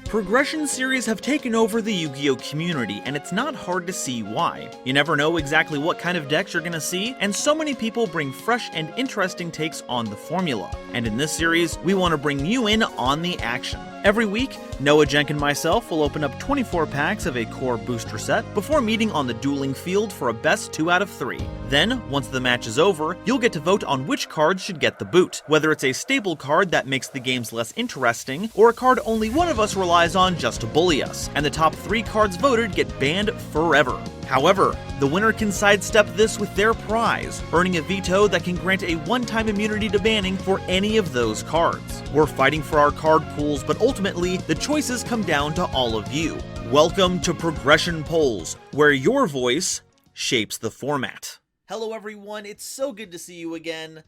Progression series have taken over the Yu-Gi-Oh community, and it's not hard to see why. You never know exactly what kind of decks you're gonna see, and so many people bring fresh and interesting takes on the formula. And in this series, we want to bring you in on the action. Every week, Noajenk and myself will open up 24 packs of a core booster set before meeting on the dueling field for a best 2 out of 3. Then, once the match is over, you'll get to vote on which cards should get the boot, whether it's a staple card that makes the games less interesting, or a card only one of us relies on just to bully us, and the top 3 cards voted get banned forever. However, the winner can sidestep this with their prize, earning a veto that can grant a one-time immunity to banning for any of those cards. We're fighting for our card pools, but ultimately, the choices come down to all of you. Welcome to Progression Polls, where your voice shapes the format. Hello everyone, it's so good to see you again.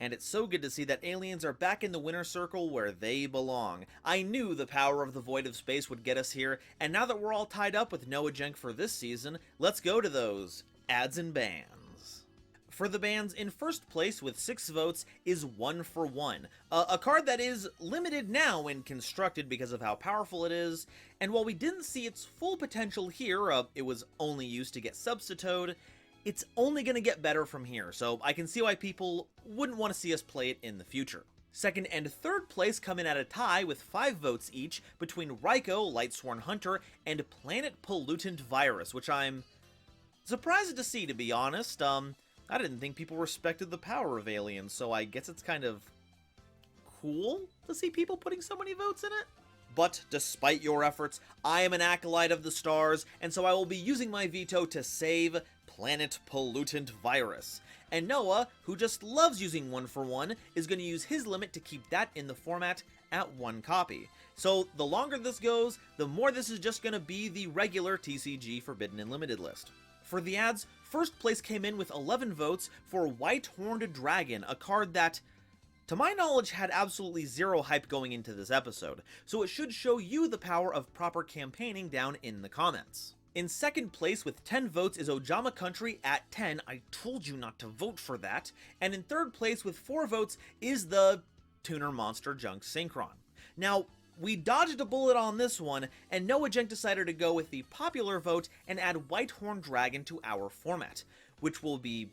And it's so good to see that aliens are back in the winner circle where they belong. I knew the power of the Void of Space would get us here, and now that we're all tied up with Noajenk for this season, let's go to those ads and bans. For the bans, in first place with 6 votes is One-for-One, a card that is limited now when constructed because of how powerful it is, and while we didn't see its full potential here, it was only used to get substituted, it's only going to get better from here, so I can see why people wouldn't want to see us play it in the future. Second and third place come in at a tie with 5 votes each between Ryko, Lightsworn Hunter, and Planet Pollutant Virus, which I'm surprised to see, to be honest. I didn't think people respected the power of aliens, so I guess it's kind of cool to see people putting so many votes in it. But despite your efforts, I am an acolyte of the stars, and so I will be using my veto to save Planet Pollutant Virus. And Noah, who just loves using One-for-One, is going to use his limit to keep that in the format at 1 copy. So the longer this goes, the more this is just going to be the regular TCG Forbidden and Limited list. For the ads, first place came in with 11 votes for White-Horned Dragon, a card that, to my knowledge, had absolutely zero hype going into this episode, so it should show you the power of proper campaigning down in the comments. In second place with 10 votes is Ojama Country at 10, I told you not to vote for that, and in third place with 4 votes is the Tuner Monster Junk Synchron. Now, we dodged a bullet on this one, and Noajenk decided to go with the popular vote and add White-Horned Dragon to our format, which will be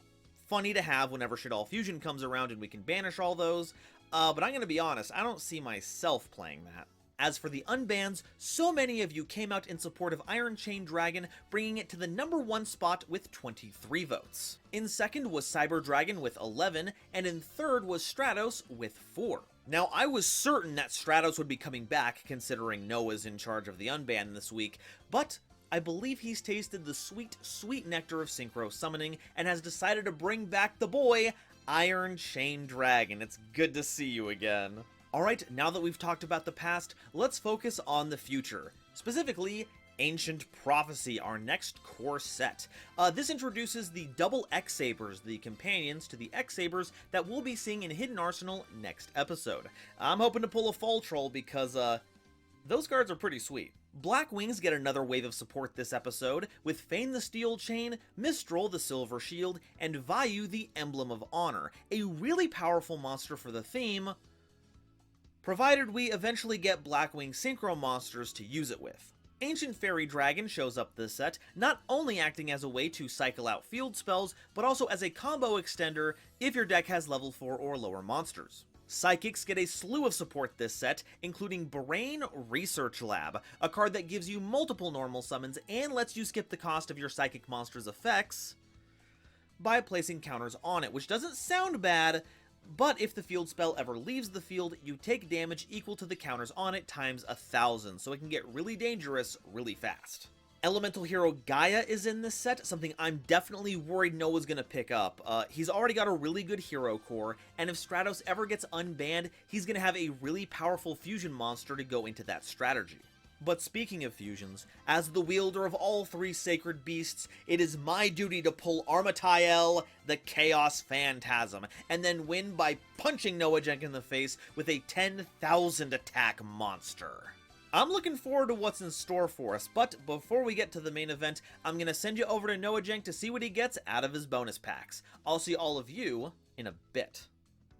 funny to have whenever Shaddoll Fusion comes around and we can banish all those, but I'm gonna be honest, I don't see myself playing that. As for the unbans, so many of you came out in support of Iron Chain Dragon, bringing it to the number 1 spot with 23 votes. In second was Cyber Dragon with 11, and in third was Stratos with 4. Now, I was certain that Stratos would be coming back, considering Noah's in charge of the unban this week, but I believe he's tasted the sweet, sweet nectar of Synchro Summoning, and has decided to bring back the boy, Iron Chain Dragon. It's good to see you again. Alright, now that we've talked about the past, let's focus on the future. Specifically, Ancient Prophecy, our next core set. This introduces the double X-Sabers, the companions to the X-Sabers that we'll be seeing in Hidden Arsenal next episode. I'm hoping to pull a Fall Troll because, those cards are pretty sweet. Black Wings get another wave of support this episode, with Feign the Steel Chain, Mistral the Silver Shield, and Vayu the Emblem of Honor, a really powerful monster for the theme, provided we eventually get Blackwing Synchro monsters to use it with. Ancient Fairy Dragon shows up this set, not only acting as a way to cycle out field spells, but also as a combo extender if your deck has level 4 or lower monsters. Psychics get a slew of support this set, including Brain Research Lab, a card that gives you multiple normal summons and lets you skip the cost of your Psychic monster's effects by placing counters on it, which doesn't sound bad, but if the field spell ever leaves the field, you take damage equal to the counters on it times 1,000, so it can get really dangerous really fast. Elemental Hero Gaia is in this set, something I'm definitely worried Noah's gonna pick up. He's already got a really good hero core, and if Stratos ever gets unbanned, he's gonna have a really powerful fusion monster to go into that strategy. But speaking of fusions, as the wielder of all 3 sacred beasts, it is my duty to pull Armatael, the Chaos Phantasm, and then win by punching Noajenk in the face with a 10,000 attack monster. I'm looking forward to what's in store for us, but before we get to the main event, I'm gonna send you over to Noajenk to see what he gets out of his bonus packs. I'll see all of you in a bit.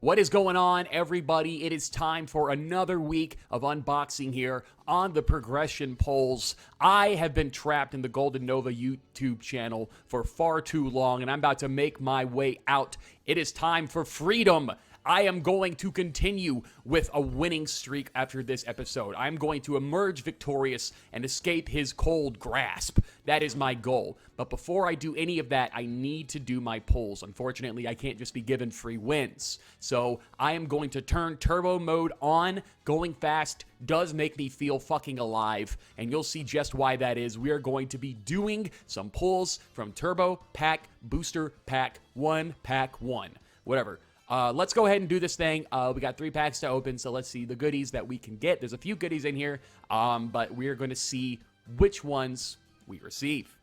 What is going on, everybody? It is time for another week of unboxing here on the progression polls. I have been trapped in the GoldenNova YouTube channel for far too long, and I'm about to make my way out. It is time for freedom. I am going to continue with a winning streak after this episode. I'm going to emerge victorious and escape his cold grasp. That is my goal. But before I do any of that, I need to do my polls. Unfortunately, I can't just be given free wins. So I am going to turn turbo mode on. Going fast does make me feel fucking alive, and you'll see just why that is. We are going to be doing some pulls from Turbo Pack Booster Pack 1, Pack 1. Whatever. Let's go ahead and do this thing. We got 3 packs to open, so let's see the goodies that we can get. There's a few goodies in here, but we're going to see which ones we receive.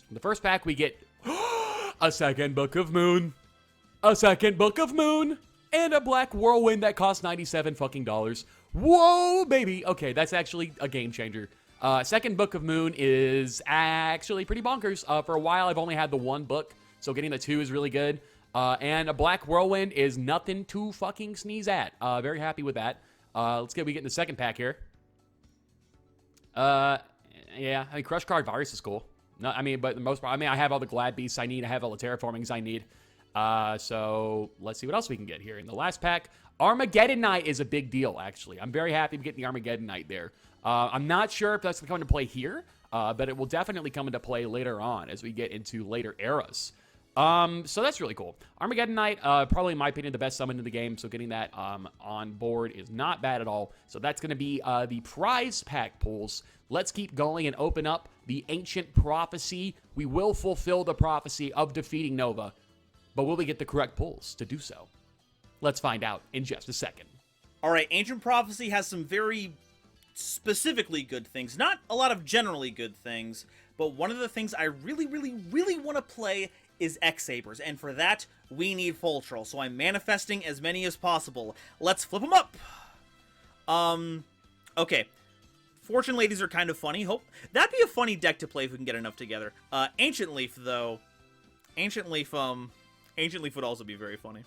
In the first pack, we get a second Book of Moon, a second Book of Moon, and a Black Whirlwind that costs 97 fucking dollars. Whoa, baby. Okay, that's actually a game changer. Second Book of Moon is actually pretty bonkers. For a while, I've only had the 1 book, so getting the 2 is really good. And a Black Whirlwind is nothing to fucking sneeze at. Very happy with that. We get in the second pack here. Yeah, I mean, Crush Card Virus is cool. No, I mean, but the most part, I mean, I have all the Glad Beasts I need. I have all the Terraformings I need. So let's see what else we can get here. In the last pack, Armageddon Knight is a big deal, actually. I'm very happy to get the Armageddon Knight there. I'm not sure if that's going to come into play here, but it will definitely come into play later on as we get into later eras. So that's really cool. Armageddon Knight, probably in my opinion, the best summon in the game, so getting that on board is not bad at all. So that's going to be the prize pack pulls. Let's keep going and open up the Ancient Prophecy. We will fulfill the prophecy of defeating Nova, but will we get the correct pulls to do so? Let's find out in just a second. All right, Ancient Prophecy has some very specifically good things. Not a lot of generally good things, but one of the things I really want to play is X-Sabers, and for that, we need Full Troll, so I'm manifesting as many as possible. Let's flip them up! Okay. Fortune Ladies are kind of funny. That'd be a funny deck to play if we can get enough together. Ancient Leaf, though. Ancient Leaf would also be very funny.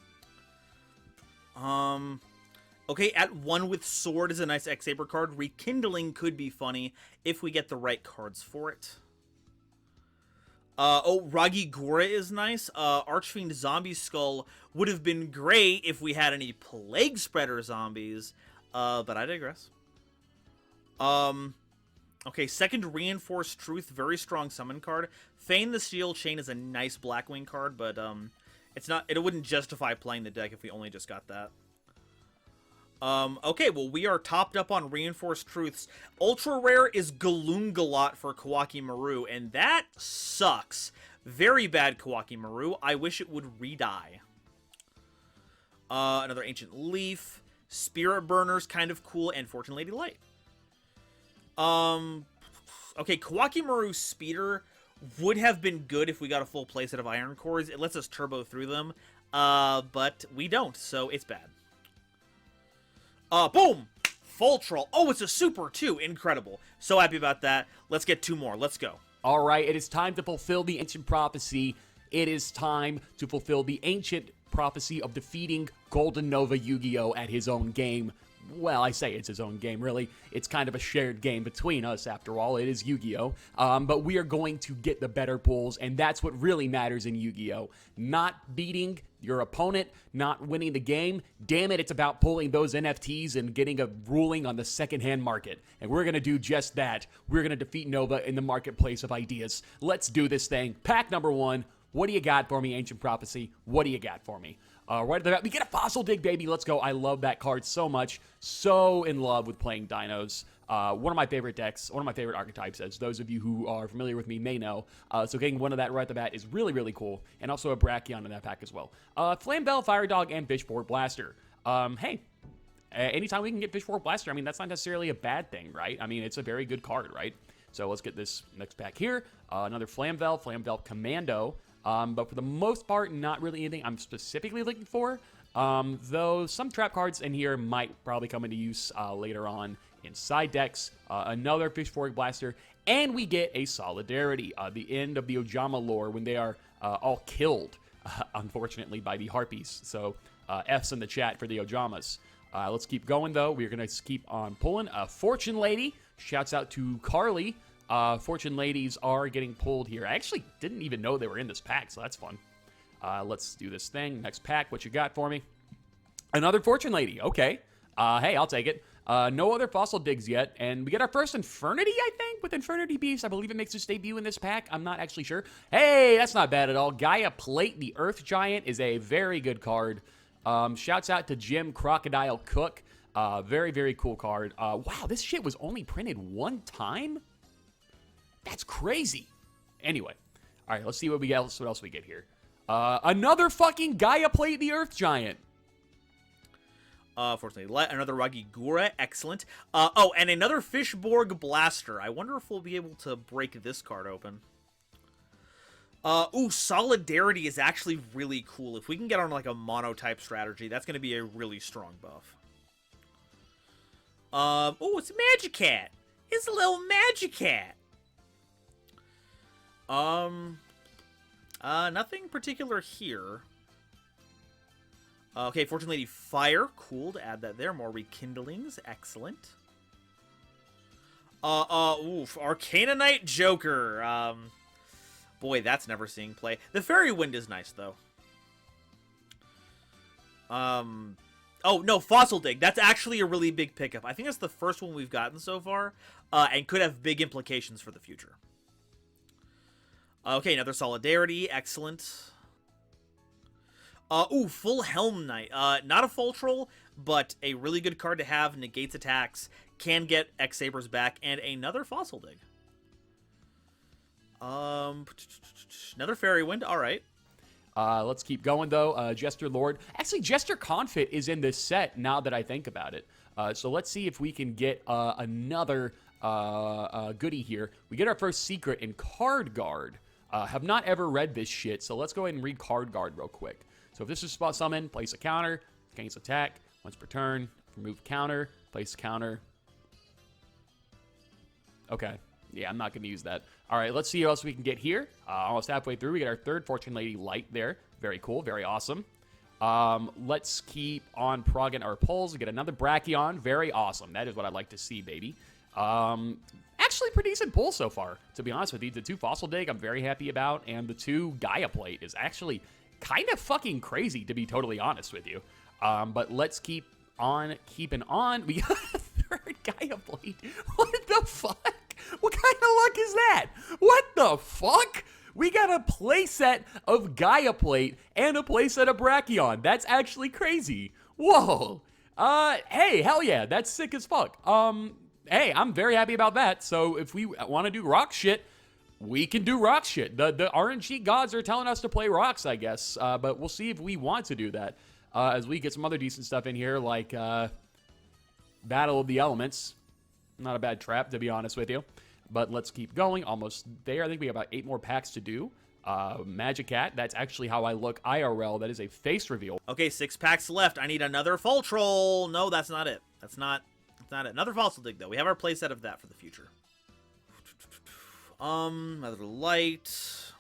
Okay, at 1 with Sword is a nice X-Saber card. Rekindling could be funny if we get the right cards for it. Ragigora is nice. Archfiend Zombie Skull would have been great if we had any Plague Spreader zombies, but I digress. Okay, second Reinforced Truth, very strong summon card. Feign the Steel Chain is a nice Blackwing card, but, it wouldn't justify playing the deck if we only just got that. Okay, well, we are topped up on Reinforced Truths. Ultra Rare is Galungalot for Kawaki Maru, and that sucks. Very bad Kawaki Maru. I wish it would re-die. Another Ancient Leaf. Spirit Burner's kind of cool, and Fortune Lady Light. Okay, Kawaki Maru Speeder would have been good if we got a full playset of Iron Cores. It lets us turbo through them, but we don't, so it's bad. Boom! Full Troll. Oh, it's a super, too. Incredible. So happy about that. Let's get 2 more. Let's go. All right, it is time to fulfill the Ancient Prophecy. It is time to fulfill the Ancient Prophecy of defeating GoldenNovaYugioh at his own game. Well, I say it's his own game, really. It's kind of a shared game between us, after all. It is Yu-Gi-Oh! But we are going to get the better pulls, and that's what really matters in Yu-Gi-Oh! Not beating your opponent, not winning the game. Damn it, it's about pulling those NFTs and getting a ruling on the secondhand market. And we're going to do just that. We're going to defeat Nova in the marketplace of ideas. Let's do this thing. Pack number 1. What do you got for me, Ancient Prophecy? What do you got for me? Right at the bat, we get a Fossil Dig, baby. Let's go. I love that card so much. So in love with playing dinos. One of my favorite decks, one of my favorite archetypes, as those of you who are familiar with me may know. So getting one of that right at the bat is really cool. And also a Brachion in that pack as well. Flamebell, Fire Dog, and Fishboard Blaster. Hey, anytime we can get Fishboard Blaster, I mean, that's not necessarily a bad thing, right? I mean, it's a very good card, right? So let's get this next pack here. Another Flamebell Commando. But for the most part, not really anything I'm specifically looking for. Though some trap cards in here might probably come into use later on in side decks. Another Fishboard Blaster, and we get a Solidarity, the end of the Ojama lore when they are all killed, unfortunately, by the Harpies. So F's in the chat for the Ojamas. Let's keep going, though. We're going to keep on pulling. Fortune Lady. Shouts out to Carly. Fortune Ladies are getting pulled here. I actually didn't even know they were in this pack, so that's fun. Let's do this thing. Next pack. What you got for me? Another Fortune Lady. Okay. Hey, I'll take it. No other fossil digs yet, and we get our first Infernity, I think, with Infernity Beast. I believe it makes its debut in this pack. I'm not actually sure. Hey, that's not bad at all. Gaia Plate, the Earth Giant, is a very good card. Shouts out to Jim Crocodile Cook. Very, very cool card. Wow, this shit was only printed one time? That's crazy. Anyway, all right, let's see what else we get here. Another fucking Gaia Plate, the Earth Giant. Fortunately, another Ragigura, excellent. Oh, and another Fishborg Blaster. I wonder if we'll be able to break this card open. Ooh, Solidarity is actually really cool. If we can get on like a mono-type strategy, that's going to be a really strong buff. Oh, it's Magicat. It's a little Magicat. Nothing particular here. Okay, Fortune Lady Fire. Cool to add that there. More rekindlings. Excellent. Oof. Arcana Knight Joker. Boy, that's never seeing play. The Fairy Wind is nice, though. Oh, no, Fossil Dig. That's actually a really big pickup. I think that's the first one we've gotten so far, and could have big implications for the future. Okay, another Solidarity. Excellent. Ooh, Full Helm Knight. Not a full troll, but a really good card to have. Negates attacks, can get X-Sabers back, and another Fossil Dig. Another Fairy Wind. All right. Let's keep going, though. Jester Lord. Actually, Jester Confit is in this set now that I think about it. So let's see if we can get another goodie here. We get our first secret in Card Guard. Have not ever read this shit, so let's go ahead and read Card Guard real quick. So if this is spot summon, place a counter, gains attack, once per turn, remove counter, place counter. Okay. Yeah, I'm not going to use that. All right, let's see what else we can get here. Almost halfway through, we get our third Fortune Lady Light there. Very cool, very awesome. Let's keep on progging our pulls. We get another Brachion. Very awesome. That is what I'd like to see, baby. Actually, pretty decent pull so far, to be honest with you. The 2 Fossil Dig I'm very happy about, and the 2 Gaia Plate is actually kind of fucking crazy, to be totally honest with you. But let's keep on keeping on. We got a third Gaia Plate. What the fuck? What kind of luck is that? What the fuck? We got a playset of Gaia Plate and a playset of Brachion. That's actually crazy. Whoa. Hey, hell yeah. That's sick as fuck. Hey, I'm very happy about that. So if we want to do rock shit, we can do rock shit. The RNG gods are telling us to play rocks, I guess. But we'll see if we want to do that. As we get some other decent stuff in here, like Battle of the Elements. Not a bad trap, to be honest with you. But let's keep going. Almost there. I think we have about 8 more packs to do. Magicat. That's actually how I look IRL. That is a face reveal. Okay, 6 packs left. I need another Full Troll. No, that's not it. That's not it. Another Fossil Dig, though. We have our playset of that for the future. Another Light.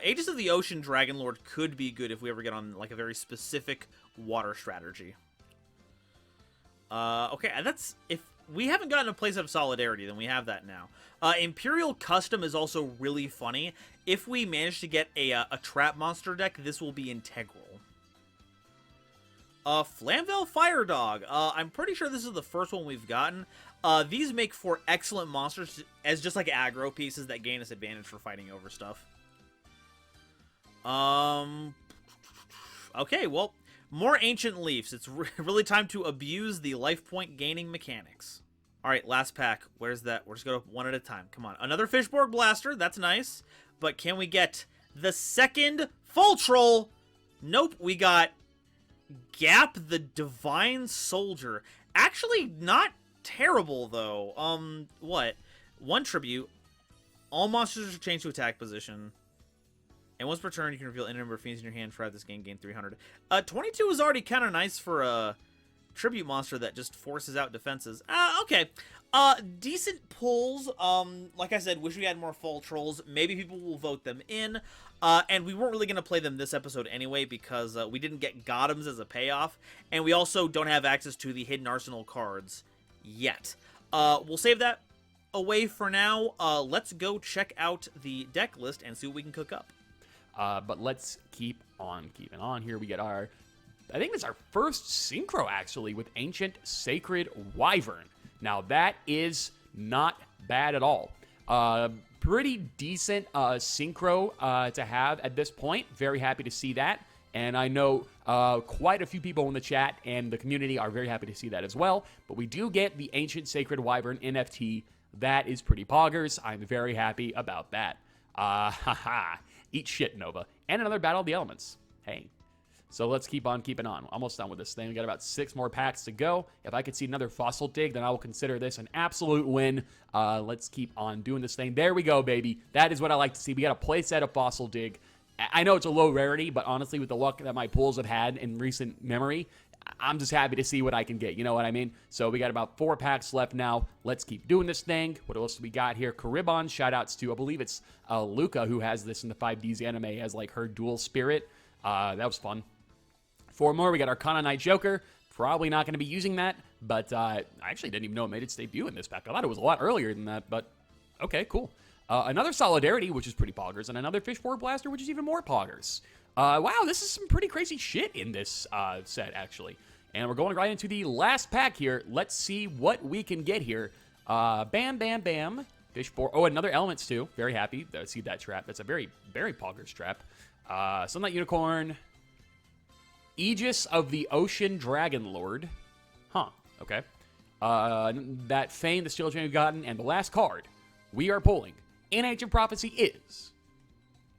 Aegis of the Ocean Dragon Lord could be good if we ever get on, like, a very specific water strategy. Okay, that's... If we haven't gotten a playset of Solidarity, then we have that now. Imperial Custom is also really funny. If we manage to get a trap monster deck, this will be integral. Flamvell Fire Dog. I'm pretty sure this is the first one we've gotten. These make for excellent monsters as just like aggro pieces that gain us advantage for fighting over stuff. Okay, well, more Ancient Leafs. It's really time to abuse the life point gaining mechanics. All right, last pack. Where's that? We're just going to one at a time. Come on. Another Fishborg Blaster. That's nice. But can we get the second Full Troll? Nope. We got Gap the Divine Soldier. Actually, not terrible, though. What? 1 tribute. All monsters are changed to attack position. And once per turn, you can reveal any number of fiends in your hand throughout this game. Gain 300. 22 is already kind of nice for tribute monster that just forces out defenses. Okay. Decent pulls. Like I said, wish we had more fall trolls. Maybe people will vote them in. And we weren't really going to play them this episode anyway because we didn't get Gotems as a payoff. And we also don't have access to the Hidden Arsenal cards yet. We'll save that away for now. Let's go check out the deck list and see what we can cook up. But let's keep on keeping on here. We get our, I think it's our first synchro actually with Ancient Sacred Wyvern. Now that is not bad at all. Pretty decent synchro to have at this point. Very happy to see that. And I know quite a few people in the chat and the community are very happy to see that as well. But we do get the Ancient Sacred Wyvern NFT. That is pretty poggers. I'm very happy about that. Haha. Eat shit, Nova. And another Battle of the Elements. Hey. So let's keep on keeping on. Almost done with this thing. We got about 6 more packs to go. If I could see another Fossil Dig, then I will consider this an absolute win. Let's keep on doing this thing. There we go, baby. That is what I like to see. We got a playset of Fossil Dig. I know it's a low rarity, but honestly, with the luck that my pulls have had in recent memory, I'm just happy to see what I can get. You know what I mean? So we got about 4 packs left now. Let's keep doing this thing. What else do we got here? Caribon, shoutouts to, I believe it's Luca who has this in the 5Ds anime as like her dual spirit. That was fun. 4 more. We got Arcana Knight Joker. Probably not going to be using that, but I actually didn't even know it made its debut in this pack. I thought it was a lot earlier than that, but okay, cool. Another Solidarity, which is pretty poggers, and another Fishboard Blaster, which is even more poggers. Wow, this is some pretty crazy shit in this set, actually. And we're going right into the last pack here. Let's see what we can get here. Bam, bam, bam. Fishboard. Oh, another Elements, too. Very happy to see that trap. That's a very, very poggers trap. Sunlight Unicorn. Aegis of the Ocean Dragon Lord. Huh, okay. That Fane, the Steel Chain we've gotten, and the last card we are pulling in Ancient Prophecy is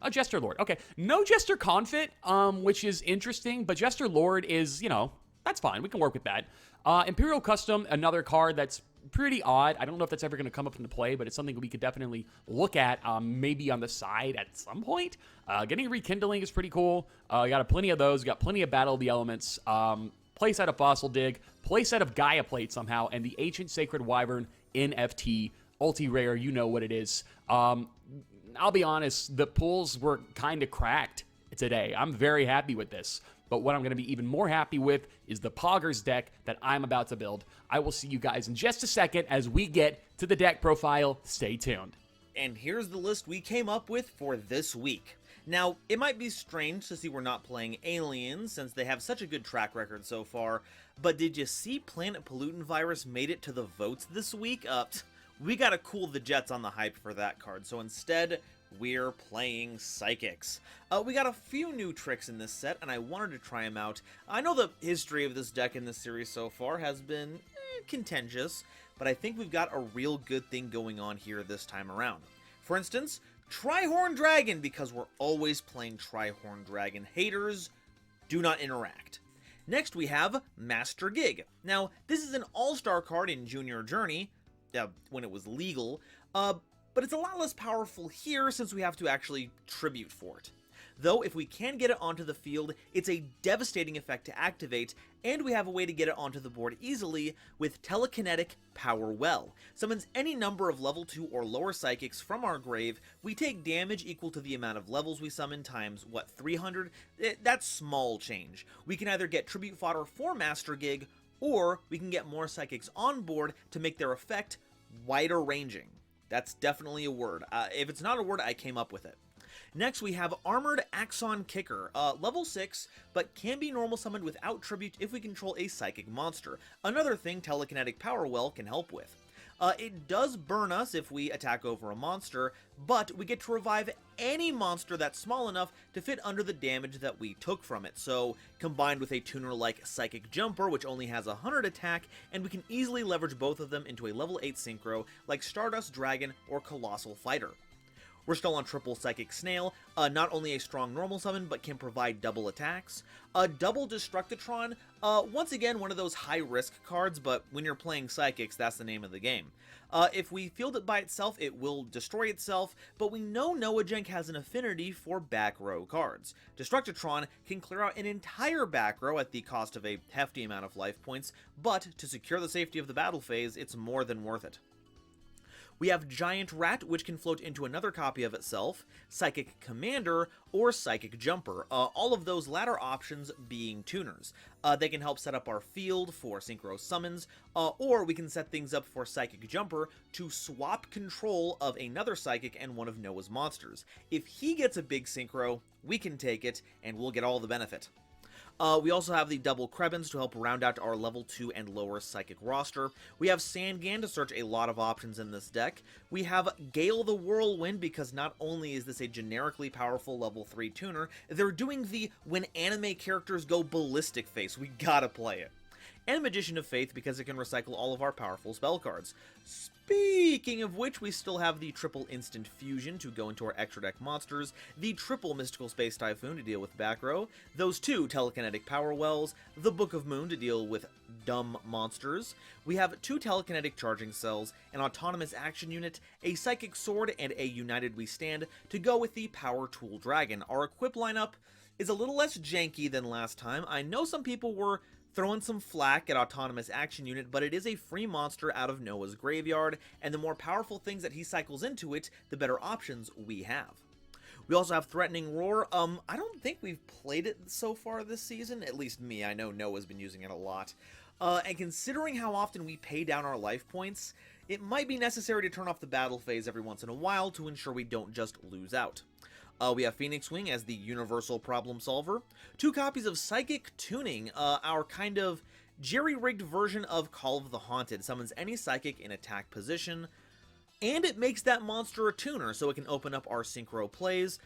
a Jester Lord. Okay, no Jester Confit, which is interesting, but Jester Lord is, you know, that's fine. We can work with that. Imperial Custom, another card that's pretty odd. I don't know if that's ever going to come up into play, but it's something we could definitely look at, maybe on the side at some point. Getting Rekindling is pretty cool. We got plenty of those. We got plenty of Battle of the Elements. Playset of Fossil Dig. Playset of Gaia Plate somehow. And the Ancient Sacred Wyvern NFT. Ulti-rare, you know what it is. I'll be honest, the pulls were kind of cracked today. I'm very happy with this. But what I'm going to be even more happy with is the Poggers deck that I'm about to build. I will see you guys in just a second as we get to the deck profile. Stay tuned. And here's the list we came up with for this week. Now, it might be strange to see we're not playing aliens since they have such a good track record so far, but did you see Planet Pollutant Virus made it to the votes this week? We gotta cool the jets on the hype for that card, so instead, we're playing Psychics. We got a few new tricks in this set, and I wanted to try them out. I know the history of this deck in this series so far has been contentious, but I think we've got a real good thing going on here this time around. For instance, Trihorn Dragon, because we're always playing Trihorn Dragon. Haters, do not interact. Next we have Master Gig. Now, this is an all-star card in Junior Journey, when it was legal, but it's a lot less powerful here since we have to actually tribute for it. Though, if we can get it onto the field, it's a devastating effect to activate, and we have a way to get it onto the board easily with Telekinetic Power Well. Summons any number of level 2 or lower psychics from our grave. We take damage equal to the amount of levels we summon times, 300? That's small change. We can either get tribute fodder for Master Gig, or we can get more psychics on board to make their effect wider ranging. That's definitely a word. If it's not a word, I came up with it. Next, we have Armored Axon Kicker, level 6, but can be normal summoned without tribute if we control a psychic monster. Another thing Telekinetic Power Well can help with. It does burn us if we attack over a monster, but we get to revive any monster that's small enough to fit under the damage that we took from it. So, combined with a tuner like Psychic Jumper, which only has 100 attack, and we can easily leverage both of them into a level 8 synchro like Stardust Dragon or Colossal Fighter. We're still on triple Psychic Snail, not only a strong normal summon, but can provide double attacks. A double Destructitron, once again one of those high-risk cards, but when you're playing Psychics, that's the name of the game. If we field it by itself, it will destroy itself, but we know Noajenk has an affinity for back row cards. Destructitron can clear out an entire back row at the cost of a hefty amount of life points, but to secure the safety of the battle phase, it's more than worth it. We have Giant Rat, which can float into another copy of itself, Psychic Commander, or Psychic Jumper, all of those latter options being tuners. They can help set up our field for Synchro summons, or we can set things up for Psychic Jumper to swap control of another Psychic and one of Noah's monsters. If he gets a big Synchro, we can take it, and we'll get all the benefit. We also have the double Krebins to help round out our level 2 and lower Psychic roster. We have Sangan to search a lot of options in this deck. We have Gale the Whirlwind because not only is this a generically powerful level 3 tuner, they're doing the when anime characters go ballistic face. We gotta play it. And Magician of Faith because it can recycle all of our powerful spell cards. Speaking of which, we still have the triple Instant Fusion to go into our extra deck monsters, the triple Mystical Space Typhoon to deal with back row, those two Telekinetic Power Wells, the Book of Moon to deal with dumb monsters. We have two Telekinetic Charging Cells, an Autonomous Action Unit, a Psychic Sword, and a United We Stand to go with the Power Tool Dragon. Our equip lineup is a little less janky than last time. I know some people were throwing some flack at Autonomous Action Unit, but it is a free monster out of Noah's graveyard, and the more powerful things that he cycles into it, the better options we have. We also have Threatening Roar. I don't think we've played it so far this season, at least me. I know Noah's been using it a lot. And considering how often we pay down our life points, it might be necessary to turn off the battle phase every once in a while to ensure we don't just lose out. We have Phoenix Wing as the universal problem solver. Two copies of Psychic Tuning, our kind of jerry-rigged version of Call of the Haunted. Summons any Psychic in attack position, and it makes that monster a tuner, so it can open up our Synchro plays.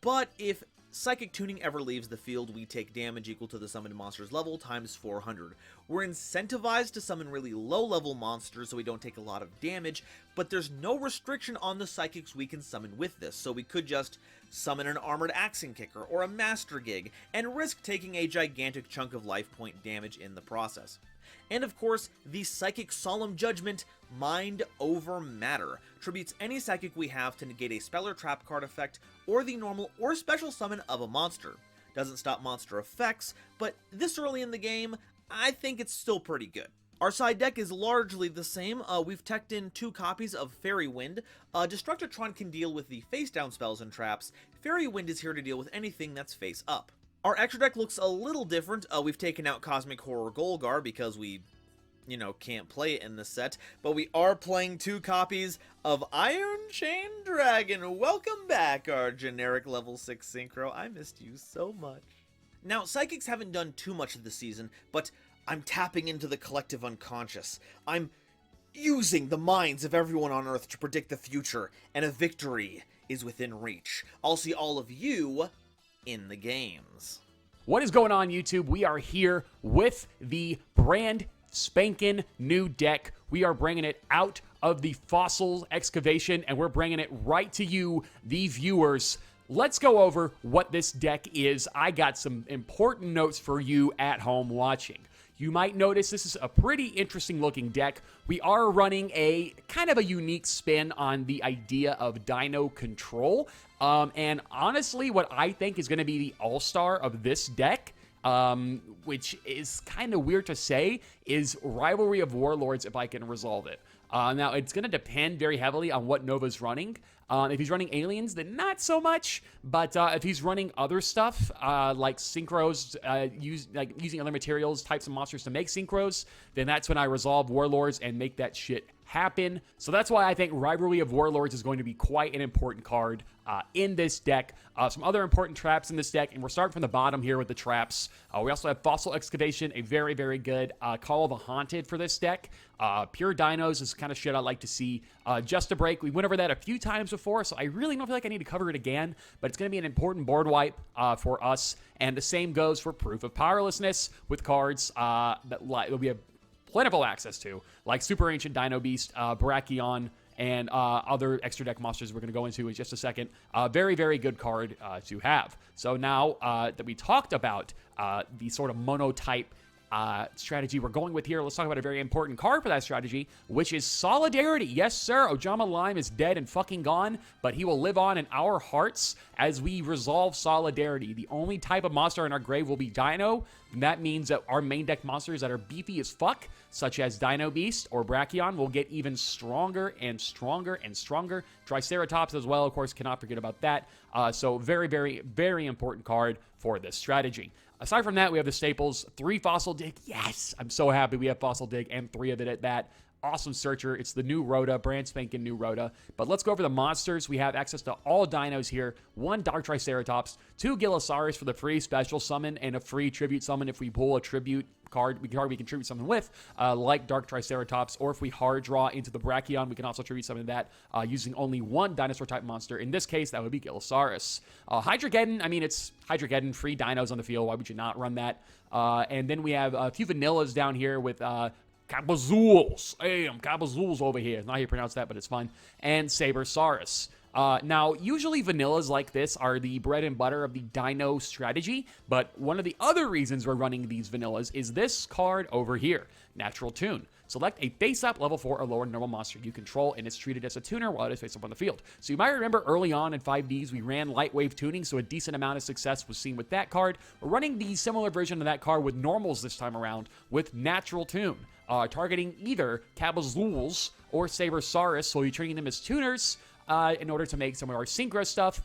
But if Psychic Tuning ever leaves the field, we take damage equal to the summoned monster's level times 400. We're incentivized to summon really low-level monsters so we don't take a lot of damage, but there's no restriction on the Psychics we can summon with this, so we could just summon an Armored Axing Kicker or a Master Gig, and risk taking a gigantic chunk of life point damage in the process. And of course, the Psychic Solemn Judgment, Mind Over Matter, tributes any Psychic we have to negate a spell or trap card effect, or the normal or special summon of a monster. Doesn't stop monster effects, but this early in the game, I think it's still pretty good. Our side deck is largely the same. We've teched in two copies of Fairy Wind. Destructitron can deal with the face-down spells and traps. Fairy Wind is here to deal with anything that's face-up. Our extra deck looks a little different. We've taken out Cosmic Horror Golgar because we, can't play it in this set, but we are playing two copies of Iron Chain Dragon. Welcome back, our generic level 6 Synchro. I missed you so much. Now, Psychics haven't done too much this season, but I'm tapping into the collective unconscious. I'm using the minds of everyone on Earth to predict the future, and a victory is within reach. I'll see all of you in the games. What is going on, YouTube? We are here with the brand spanking new deck. We are bringing it out of the fossil excavation, and we're bringing it right to you, the viewers. Let's go over what this deck is. I got some important notes for you at home watching. You might notice this is a pretty interesting looking deck. We are running a kind of a unique spin on the idea of Dino Control. And honestly, what I think is going to be the all-star of this deck, which is kind of weird to say, is Rivalry of Warlords if I can resolve it. Now, it's going to depend very heavily on what Nova's running. If he's running aliens, then not so much. But if he's running other stuff, like synchros, using other materials, types of monsters to make synchros, then that's when I resolve Warlords and make that shit happen. So that's why I think Rivalry of Warlords is going to be quite an important card in this deck. Some other important traps in this deck, and we're starting from the bottom here with the traps. We also have Fossil Excavation, a very, very good Call of the Haunted for this deck. Pure Dinos is kind of shit I like to see. Just a Break, we went over that a few times before, so I really don't feel like I need to cover it again, but it's going to be an important board wipe for us. And the same goes for Proof of Powerlessness with cards that we have plentiful access to, like Super Ancient Dino Beast, Brachion, and other extra deck monsters we're going to go into in just a second. Very, very good card to have. So now that we talked about the sort of monotype strategy we're going with here, let's talk about a very important card for that strategy, which is Solidarity. Yes, sir. Ojama Lime is dead and fucking gone, but he will live on in our hearts as we resolve Solidarity. The only type of monster in our grave will be Dino, and that means that our main deck monsters that are beefy as fuck, such as Dino Beast or Brachion, will get even stronger and stronger and stronger. Triceratops as well, of course, cannot forget about that. So very, very, very important card for this strategy. Aside from that, we have the staples, 3 Fossil Dig. Yes, I'm so happy we have Fossil Dig and 3 of it at that. Awesome Searcher. It's the new Rhoda, brand spanking new Rhoda. But let's go over the monsters. We have access to all dinos here. 1 Dark Triceratops, 2 Gillosaurus for the free special summon and a free tribute summon if we pull a tribute card we can tribute something with, like Dark Triceratops, or if we hard draw into the Brachion, we can also tribute something to that using only 1 dinosaur type monster. In this case, that would be Gillosaurus. Hydrogeddon, I mean, it's Hydrogeddon, free dinos on the field. Why would you not run that? And then we have a few vanillas down here with Cabazools. Hey, I'm Cabazools over here. Not how you pronounce that, but it's fun. And Sabersaurus. Now, usually vanillas like this are the bread and butter of the dino strategy, but one of the other reasons we're running these vanillas is this card over here, Natural Tune. Select a face-up level 4 or lower normal monster you control, and it's treated as a tuner while it is face-up on the field. So you might remember early on in 5Ds, we ran Light Wave Tuning, so a decent amount of success was seen with that card. We're running the similar version of that card with normals this time around with Natural Tune, targeting either Cabazools or Sabersaurus, so you're treating them as tuners, in order to make some of our synchro stuff,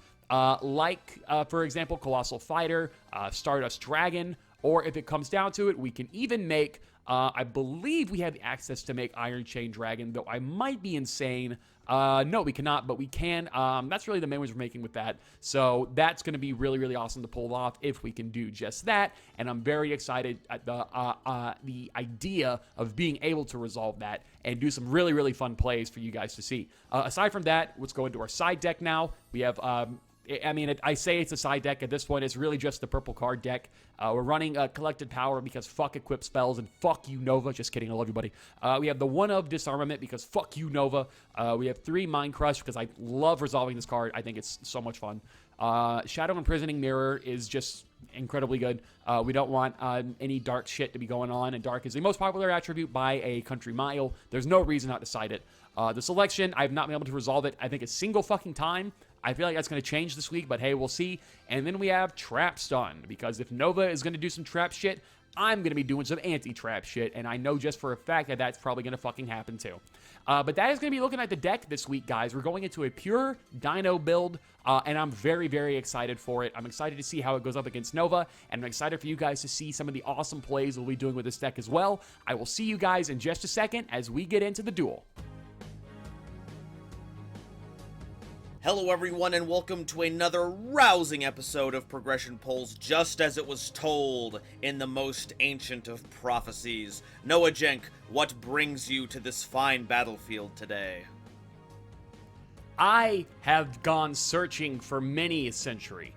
for example, Colossal Fighter, Stardust Dragon, or if it comes down to it, we can even make, I believe we have access to make Iron Chain Dragon, though I might be insane. No, we cannot, but we can. That's really the main ones we're making with that. So that's going to be really, really awesome to pull off if we can do just that. And I'm very excited at the idea of being able to resolve that and do some really, really fun plays for you guys to see. Aside from that, let's go into our side deck now. We have... I say it's a side deck. At this point, it's really just the purple card deck. We're running Collected Power because fuck equip spells and fuck you, Nova. Just kidding. I love you, buddy. We have the 1 of Disarmament because fuck you, Nova. We have 3 Mind Crush because I love resolving this card. I think it's so much fun. Shadow Imprisoning Mirror is just incredibly good. We don't want any dark shit to be going on, and dark is the most popular attribute by a country mile. There's no reason not to cite it. The selection, I've not been able to resolve it, I think, a single fucking time. I feel like that's going to change this week, but hey, we'll see. And then we have Trap Stun, because if Nova is going to do some trap shit, I'm going to be doing some anti-trap shit, and I know just for a fact that that's probably going to fucking happen too. But that is going to be looking at the deck this week, guys. We're going into a pure Dino build, and I'm very, very excited for it. I'm excited to see how it goes up against Nova, and I'm excited for you guys to see some of the awesome plays we'll be doing with this deck as well. I will see you guys in just a second as we get into the duel. Hello everyone and welcome to another rousing episode of Progression Polls just as it was told in the most ancient of prophecies. Noajenk, what brings you to this fine battlefield today? I have gone searching for many a century,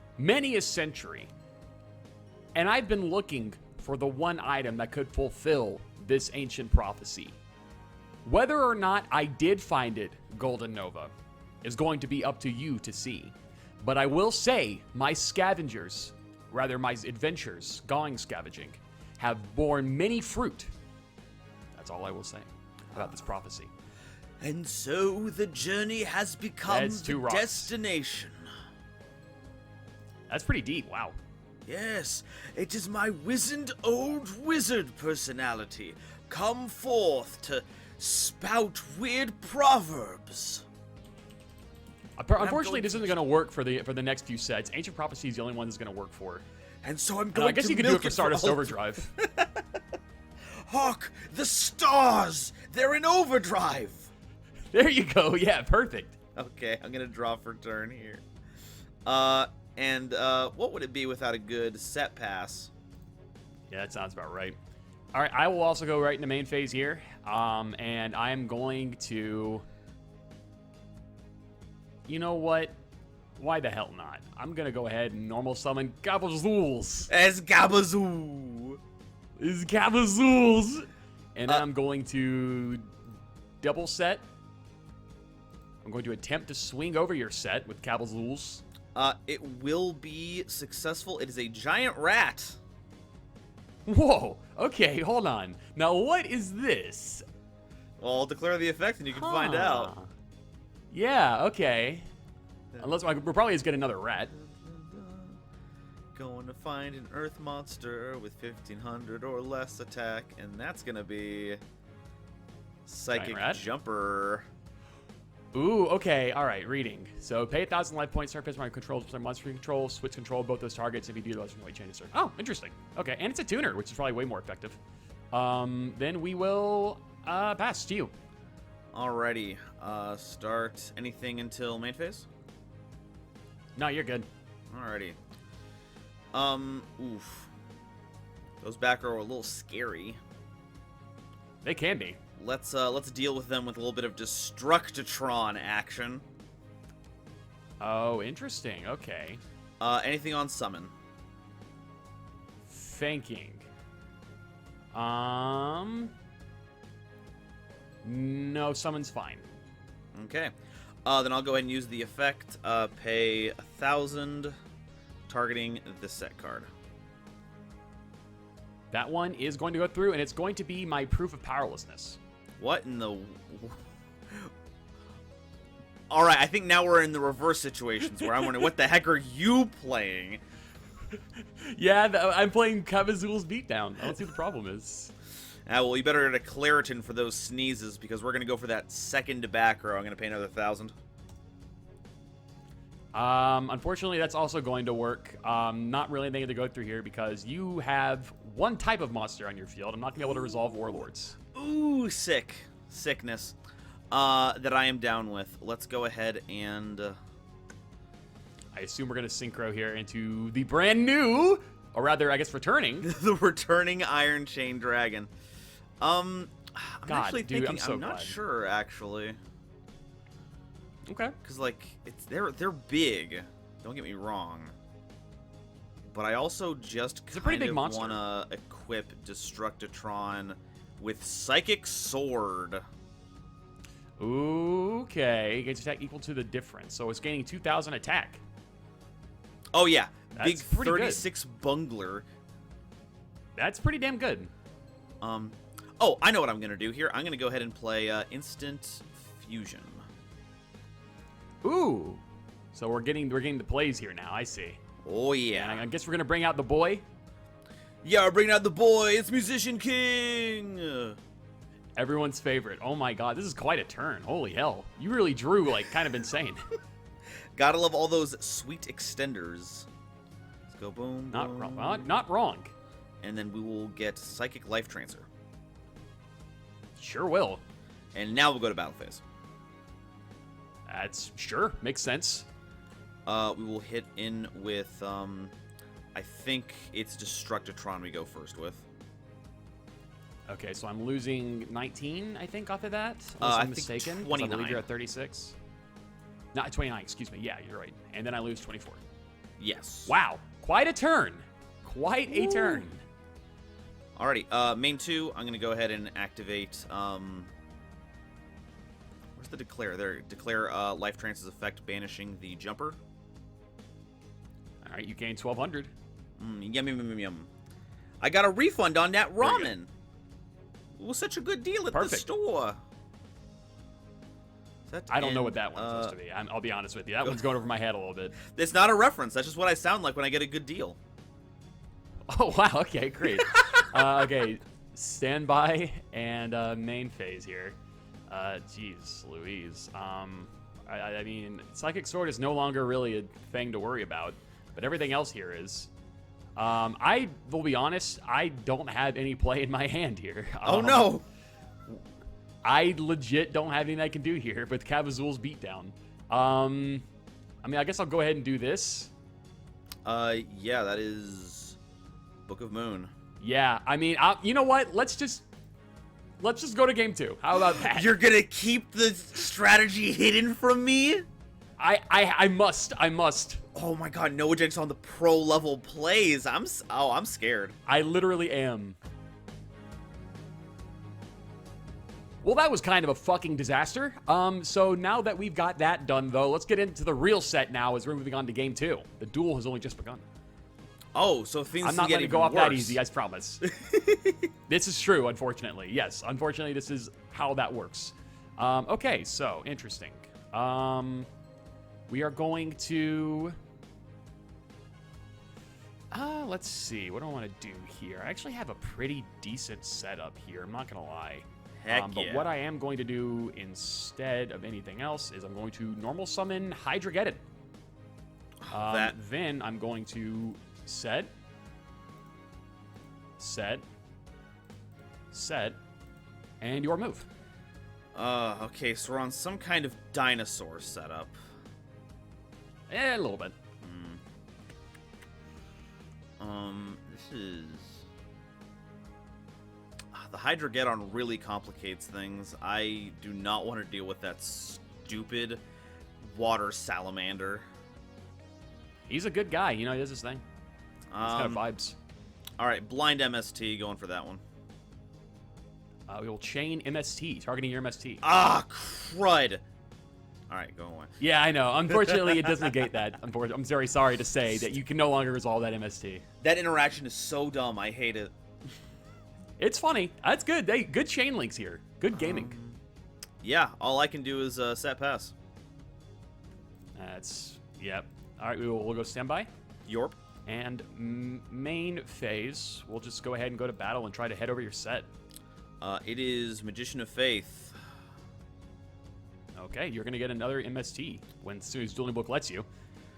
and I've been looking for the one item that could fulfill this ancient prophecy. Whether or not I did find it, GoldenNova, is going to be up to you to see. But I will say, my adventures, going scavenging, have borne many fruit. That's all I will say about this prophecy. And so the journey has become the destination. That's pretty deep, wow. Yes, it is my wizened old wizard personality, come forth to spout weird proverbs. Unfortunately, this isn't going to work for the next few sets. Ancient Prophecy is the only one that's going to work for. And so I'm going to I guess you could do it for Stardust Overdrive. Hark! The stars! They're in overdrive! There you go. Yeah, perfect. Okay, I'm going to draw for turn here. What would it be without a good set pass? Yeah, that sounds about right. All right, I will also go right into main phase here. And I'm going to... You know what? Why the hell not? I'm gonna go ahead and normal summon Gabazools. It's Gabazoo. It's Gabazools. And I'm going to double set I'm going to attempt to swing over your set with Kabazools. It will be successful. It is a giant rat. Whoa. Okay, hold on. Now, what is this? Well, I'll declare the effect and you can find out. Yeah, okay. Unless we'll probably just get another rat. Going to find an earth monster with 1500 or less attack, and that's gonna be Psychic Jumper. Ooh, okay, all right, reading. So pay 1,000 life points, start my control, monster control, switch control both those targets if you do those from way changes. Oh, interesting. Okay, and it's a tuner, which is probably way more effective. Then we will pass to you. Alrighty, start anything until main phase? No, you're good. Alrighty. Oof. Those back row are a little scary. They can be. Let's deal with them with a little bit of Destructotron action. Oh, interesting. Okay. Anything on summon? Thinking. No, summon's fine. Okay. Then I'll go ahead and use the effect. Pay 1,000, targeting the set card. That one is going to go through, and it's going to be my proof of powerlessness. What in the... Alright, I think now we're in the reverse situations where I'm wondering, what the heck are you playing? Yeah, I'm playing Kabazool's Beatdown. I don't see what the problem is. Well, you better get a Claritin for those sneezes, because we're going to go for that second back row. I'm going to pay another 1,000. Unfortunately, that's also going to work. Not really anything to go through here, because you have one type of monster on your field. I'm not going to be able to resolve Warlords. Ooh, sickness that I am down with. Let's go ahead and I assume we're going to synchro here into the brand new, or rather, I guess, returning. the returning Iron Chain Dragon. I'm God, actually dude, thinking, I'm not glad. sure, actually. Okay. Because, like, they're big. Don't get me wrong. But I also just kind of want to equip Destructotron with Psychic Sword. Okay. Gets attack equal to the difference. So it's gaining 2,000 attack. Oh, yeah. That's big pretty 36 bungler. That's pretty damn good. Oh, I know what I'm going to do here. I'm going to go ahead and play Instant Fusion. Ooh. So we're getting the plays here now. I see. Oh, yeah. And I guess we're going to bring out the boy. Yeah, we're bringing out the boy. It's Musician King. Everyone's favorite. Oh, my God. This is quite a turn. Holy hell. You really drew, like, kind of insane. Gotta love all those sweet extenders. Let's go boom, Not boom. wrong. Not wrong. And then we will get Psychic Life Transfer. Sure will. And now we'll go to battle phase. That's sure. Makes sense. We will hit in with, I think it's Destructotron we go first with. Okay, so I'm losing 19, I think, off of that. Unless I'm mistaken. 'Cause 29. I believe you're at 36. No, 29, excuse me. Yeah, you're right. And then I lose 24. Yes. Wow. Quite a turn. Quite a turn. Alrighty, main 2, I'm going to go ahead and activate, where's the declare? There, declare Life Trance's effect, banishing the jumper. Alright, you gain 1,200. Yum, yum, yum, yum. I got a refund on that ramen. It was such a good deal at the store. I don't know what that one's supposed to be. I'll be honest with you. That one's going over my head a little bit. It's not a reference. That's just what I sound like when I get a good deal. Oh, wow. Okay, great. Okay, standby and main phase here. Jeez Louise. I mean, Psychic Sword is no longer really a thing to worry about, but everything else here is. I will be honest, I don't have any play in my hand here. Oh, no. I legit don't have anything I can do here with Kabazool's Beatdown. I mean, I guess I'll go ahead and do this. Yeah, that is Book of Moon. Yeah, I mean, you know what? Let's just go to game 2. How about that? You're gonna keep the strategy hidden from me? I must. Oh my god, Noajenk's on the pro level plays. I'm scared. I literally am. Well, that was kind of a fucking disaster. So now that we've got that done, though, let's get into the real set now as we're moving on to game 2. The duel has only just begun. Oh, so things I'm not get letting it even go off worse. that easy, I promise. This is true, unfortunately. Yes, unfortunately, this is how that works. Okay, so, interesting. We are going to... let's see. What do I want to do here? I actually have a pretty decent setup here. I'm not going to lie. Heck But yeah. what I am going to do instead of anything else is I'm going to normal summon Hydrageddon. Then I'm going to set, and your move. Okay, so we're on some kind of dinosaur setup. A little bit. This is... The Hydrageddon really complicates things. I do not want to deal with that stupid water salamander. He's a good guy. You know, he does his thing. He's kind of vibes. Alright, blind MST, going for that one. We will chain MST, targeting your MST. Ah, crud! Alright, go away. Yeah, I know. Unfortunately, it does negate that. I'm very sorry to say that you can no longer resolve that MST. That interaction is so dumb, I hate it. It's funny. That's good. Good chain links here. Good gaming. Yeah, all I can do is set pass. That's, yep. All right, we'll go standby. Yorp. And main phase, we'll just go ahead and go to battle and try to head over your set. It is Magician of Faith. Okay, you're going to get another MST as soon as Dueling Book lets you.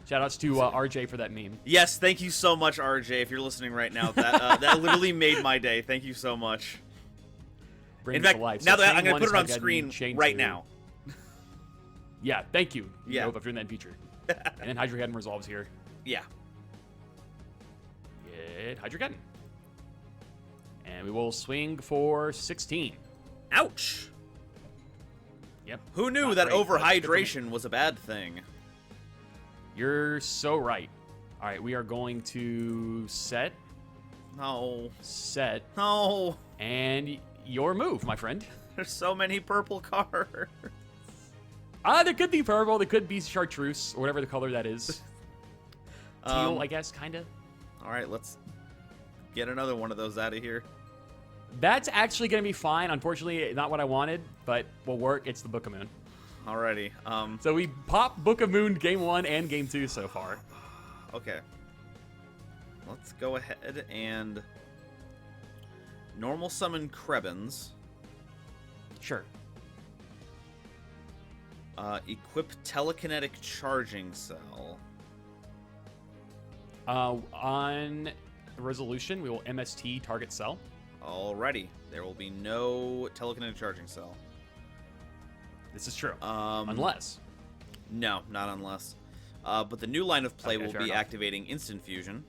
Shoutouts to RJ for that meme. Yes, thank you so much, RJ, if you're listening right now. That that literally made my day. Thank you so much. Bring In it fact, to life. now So that I'm chain going to put it one on is screen chain right two. now. Yeah, thank you. Yeah. Nova, for doing that feature. And then Hydrageddon resolves here. Yeah. Get Hydrageddon. And we will swing for 16. Ouch! Yep. Who knew Not that great, but good for me. overhydration was a bad thing? You're so right. All right, we are going to set, No. and your move, my friend. There's so many purple cards. There could be purple, there could be chartreuse, or whatever the color that is. Teal, I guess, kind of. All right, let's get another one of those out of here. That's actually going to be fine. Unfortunately, not what I wanted, but will work. It's the Book of Moon. Alrighty. So we popped Book of Moon game 1 and game 2 so far. Okay. Let's go ahead and normal summon Krebins. Sure. Equip telekinetic charging cell. On the resolution, we will MST target cell. Alrighty. There will be no telekinetic charging cell. This is true. Um, Unless. No, not unless. But the new line of play Okay, will fair be enough. activating instant fusion.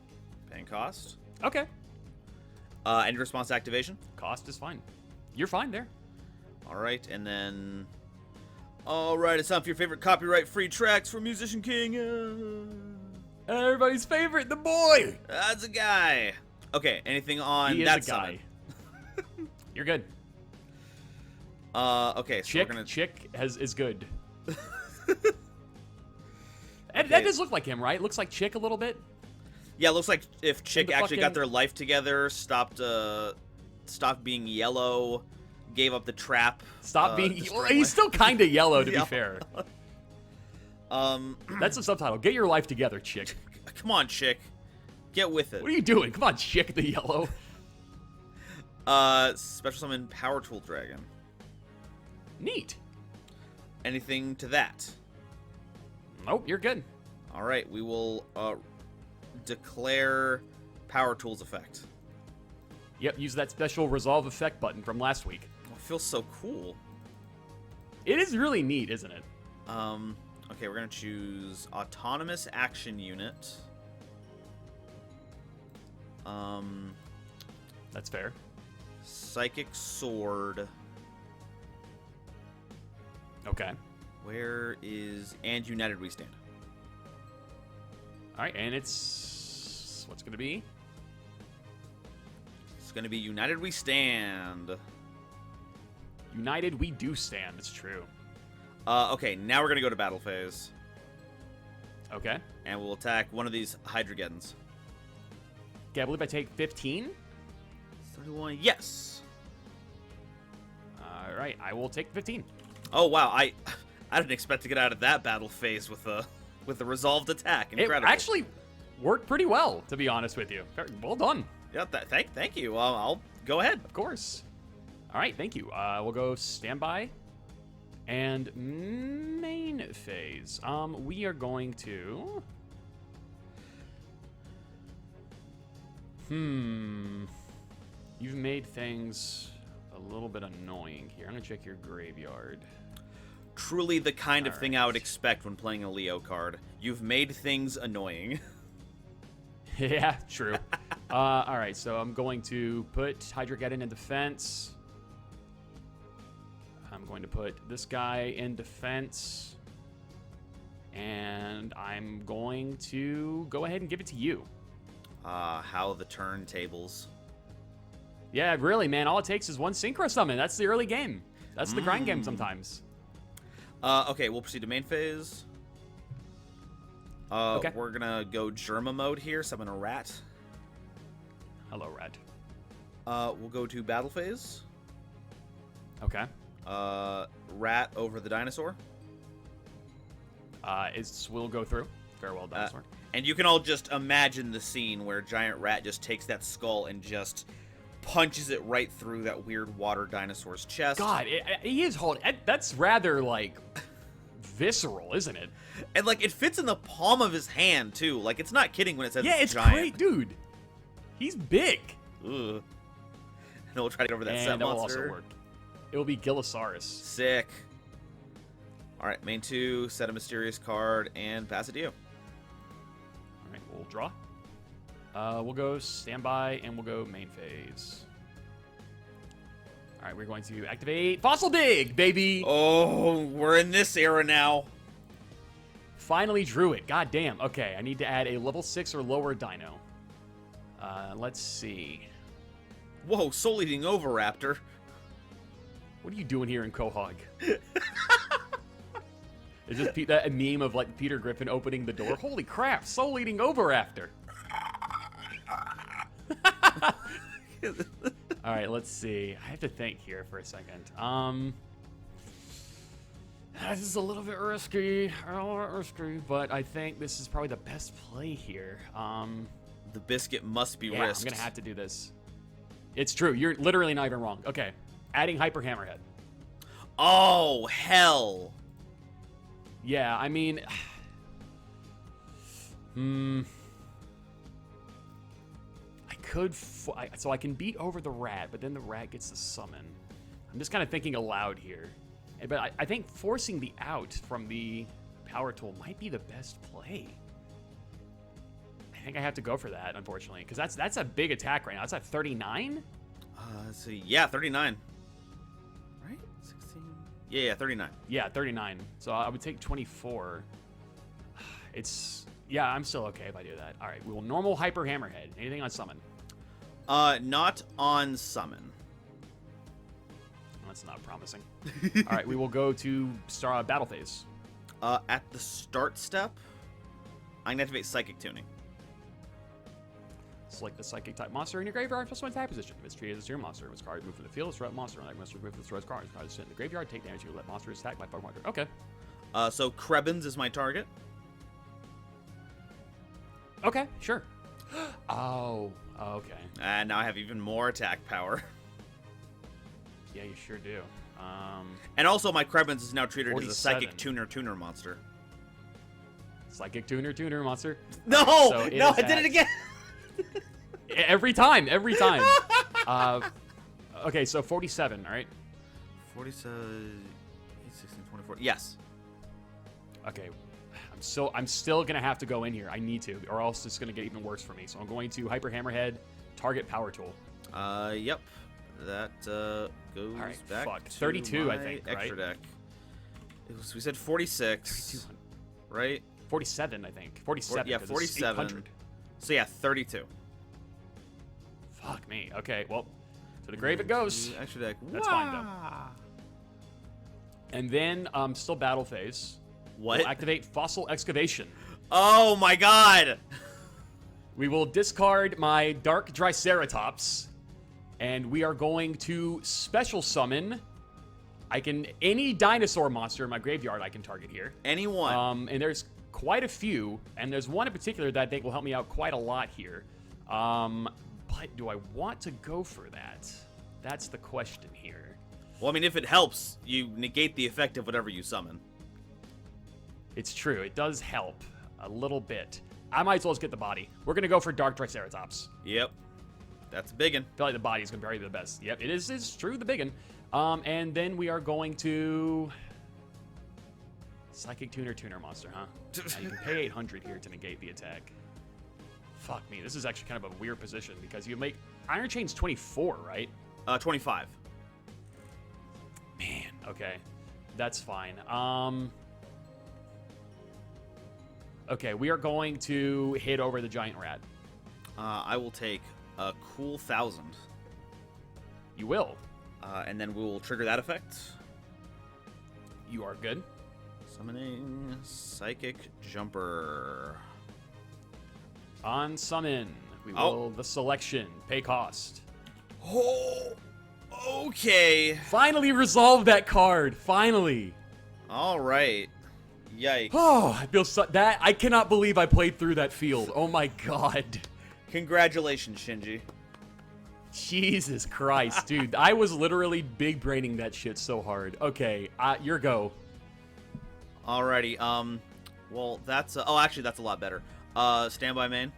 Paying cost. Okay. End response activation. Cost is fine. You're fine there. Alright, and then... Alright, it's time for your favorite copyright-free tracks from Musician King. Everybody's favorite, the boy. That's a guy. Okay, anything on He is that a guy. side? You're good. Okay, so Chick, we're gonna... Chick is good. That Okay. does look like him, right? Looks like Chick a little bit. Yeah, it looks like if Chick the actually got fucking- their life together, stopped being yellow, gave up the trap. Stop being. destroying Well, he's life. still kind of yellow, to Yeah. be fair. Um, That's the subtitle. Get your life together, Chick. come on, Chick. Get with it. What are you doing? Come on, Chick the yellow. Special summon Power Tool Dragon. Neat. Anything to that? Nope, you're good. Alright, we will declare Power Tools effect. Yep, use that special resolve effect button from last week. Oh, it feels so cool. It is really neat, isn't it? Okay, we're gonna choose Autonomous Action Unit. That's fair. Psychic Sword. Okay. Where is... And United We Stand. All right, and it's... What's going to be? It's gonna be United We Stand. United, we do stand. It's true. Okay, now we're going to go to battle phase. Okay. And we'll attack one of these Hydrogens. Okay, I believe I take 15. 31, yes. All right, I will take 15. Oh, wow. I didn't expect to get out of that battle phase with a resolved attack. Incredible. It actually worked pretty well, to be honest with you. Well done. Yeah, thank you. I'll go ahead. Of course. All right, thank you. We'll go standby and main phase. We are going to... You've made things a little bit annoying here. I'm going to check your graveyard. Truly the kind of thing I would expect when playing a Leo card. You've made things annoying. Yeah, true. All right, so I'm going to put Hydrogeddon in defense. I'm going to put this guy in defense. And I'm going to go ahead and give it to you. How the turntables. Yeah, really, man. All it takes is one Synchro Summon. That's the early game. That's the grind game sometimes. Okay, we'll proceed to main phase. Okay. We're gonna go Germa mode here, summon a rat. Hello, Rat. We'll go to battle phase. Okay. Rat over the dinosaur. We'll go through. Farewell, dinosaur. And you can all just imagine the scene where Giant Rat just takes that skull and just punches it right through that weird water dinosaur's chest. God, he is holding. That's rather, like, visceral, isn't it? And, like, it fits in the palm of his hand, too. Like, it's not kidding when it says it's giant. great, dude. He's big. Ugh. And we'll try to get over that set And that will monster. also work. It will be Gillosaurus. Sick. All right, main 2, set a mysterious card, and pass it to you. All right, we'll draw. We'll go standby, and we'll go main phase. All right, we're going to activate Fossil Dig, baby! Oh, we're in this era now. Finally drew it. God damn. Okay, I need to add a level 6 or lower dino. Let's see. Whoa, Soul Eating Oviraptor. What are you doing here in Quahog? It's just that meme of, like, Peter Griffin opening the door. Holy crap, Soul Eating Oviraptor. All right, let's see. I have to think here for a second. This is a little bit risky, but I think this is probably the best play here. The biscuit must be yeah, risked. I'm gonna have to do this. It's true. You're literally not even wrong. Okay, adding Hyper Hammerhead. Oh, hell. Yeah, I mean, I could, so I can beat over the rat, but then the rat gets the summon. I'm just kind of thinking aloud here. But I think forcing the out from the power tool might be the best play. I think I have to go for that, unfortunately, because that's a big attack right now. It's at 39? Let's see. Yeah, 39. Right? 16? Yeah, 39. Yeah, 39. So I would take 24. Yeah, I'm still okay if I do that. All right, we will normal Hyper Hammerhead. Anything on summon? Not on summon. That's not promising. All right, we will go to battle phase. At the start step, I'm going to activate Psychic Tuning. Select the Psychic type monster in your graveyard, plus one attack position. If it's treated as your monster, if its card moved from the field, it's monster. Like monster moved from the card, its card is in the graveyard, take damage, you let monsters attack by Pokemon. Okay. So Krebins is my target. Okay, sure. Oh, okay. And now I have even more attack power. Yeah, you sure do. And also my Krebins is now treated 47. as a Psychic Tuner monster. Psychic Tuner monster. No! So No, I did it again! Every time. Okay, so 47, all right? 47, 16, 24. Yes. Okay. I'm still going to have to go in here. I need to, or else it's going to get even worse for me. So I'm going to Hyper Hammerhead, target Power Tool. Yep. That goes back fuck. to 32, my I think, extra right? deck. We said 46, right? 47, I think. 47. Yeah, 'cause it's 47. 800. So yeah, 32. Fuck me. Okay, well, to the grave it goes. Extra deck. That's fine, though. And then, still battle phase. What? We'll activate Fossil Excavation. Oh my god! We will discard my Dark Triceratops. And we are going to special summon. Any dinosaur monster in my graveyard I can target here. Anyone. And there's quite a few. And there's one in particular that I think will help me out quite a lot here. But do I want to go for that? That's the question here. Well, I mean, if it helps, you negate the effect of whatever you summon. It's true. It does help a little bit. I might as well just get the body. We're going to go for Dark Triceratops. Yep. That's a biggin. I feel like the body is going to be the best. Yep, it is. It's true, the biggin. And then we are going to... Psychic Tuner monster, huh? Now you can pay 800 here to negate the attack. Fuck me. This is actually kind of a weird position because you make... Iron Chain's 24, right? 25. Man, okay. That's fine. Okay, we are going to hit over the giant rat. I will take a cool 1,000. You will. And then we will trigger that effect. You are good. Summoning Psychic Jumper. On summon, we will the selection, pay cost. Oh, okay. Finally resolved that card. Finally. All right. Yikes. Oh, I feel that I cannot believe I played through that field. Oh my god. Congratulations, Shinji. Jesus Christ, dude. I was literally big braining that shit so hard. Okay, your go. Alrighty. Well, that's oh, actually, that's a lot better. Standby main.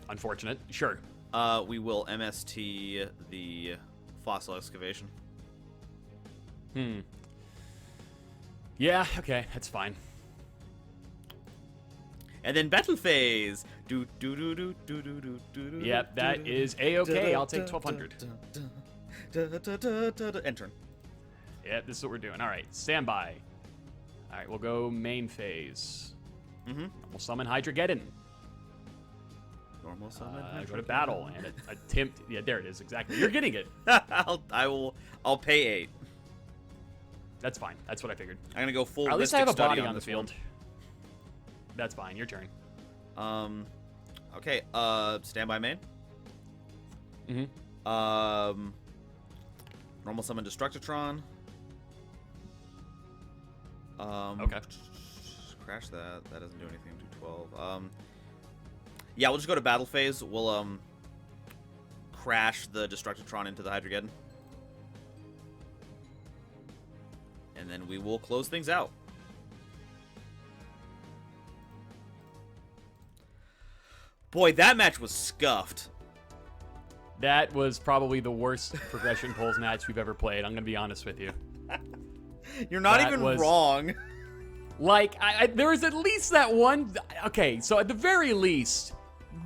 Unfortunate. Sure. We will MST the Fossil Excavation. Yeah, okay, that's fine. And then battle phase. Yep, that is a-okay. I'll take 1,200. End turn. Yep, this is what we're doing. All right, standby. All right, we'll go main phase. We'll summon Hydrogeddon. Normal summon. Go to battle and attempt. Yeah, there it is. Exactly. You're getting it. I'll pay 8. That's fine. That's what I figured. I'm gonna go full. At least I have a body on on the this field. one. That's fine. Your turn. Okay. Standby main. Normal summon Destructotron. Okay. Crash that. That doesn't do anything. Do 12. Yeah, we'll just go to battle phase. We'll crash the Destructotron into the Hydrogeddon. And then we will close things out. Boy, that match was scuffed. That was probably the worst progression polls match we've ever played. I'm going to be honest with you. You're not even wrong. Like, there was at least that one. Okay, so at the very least,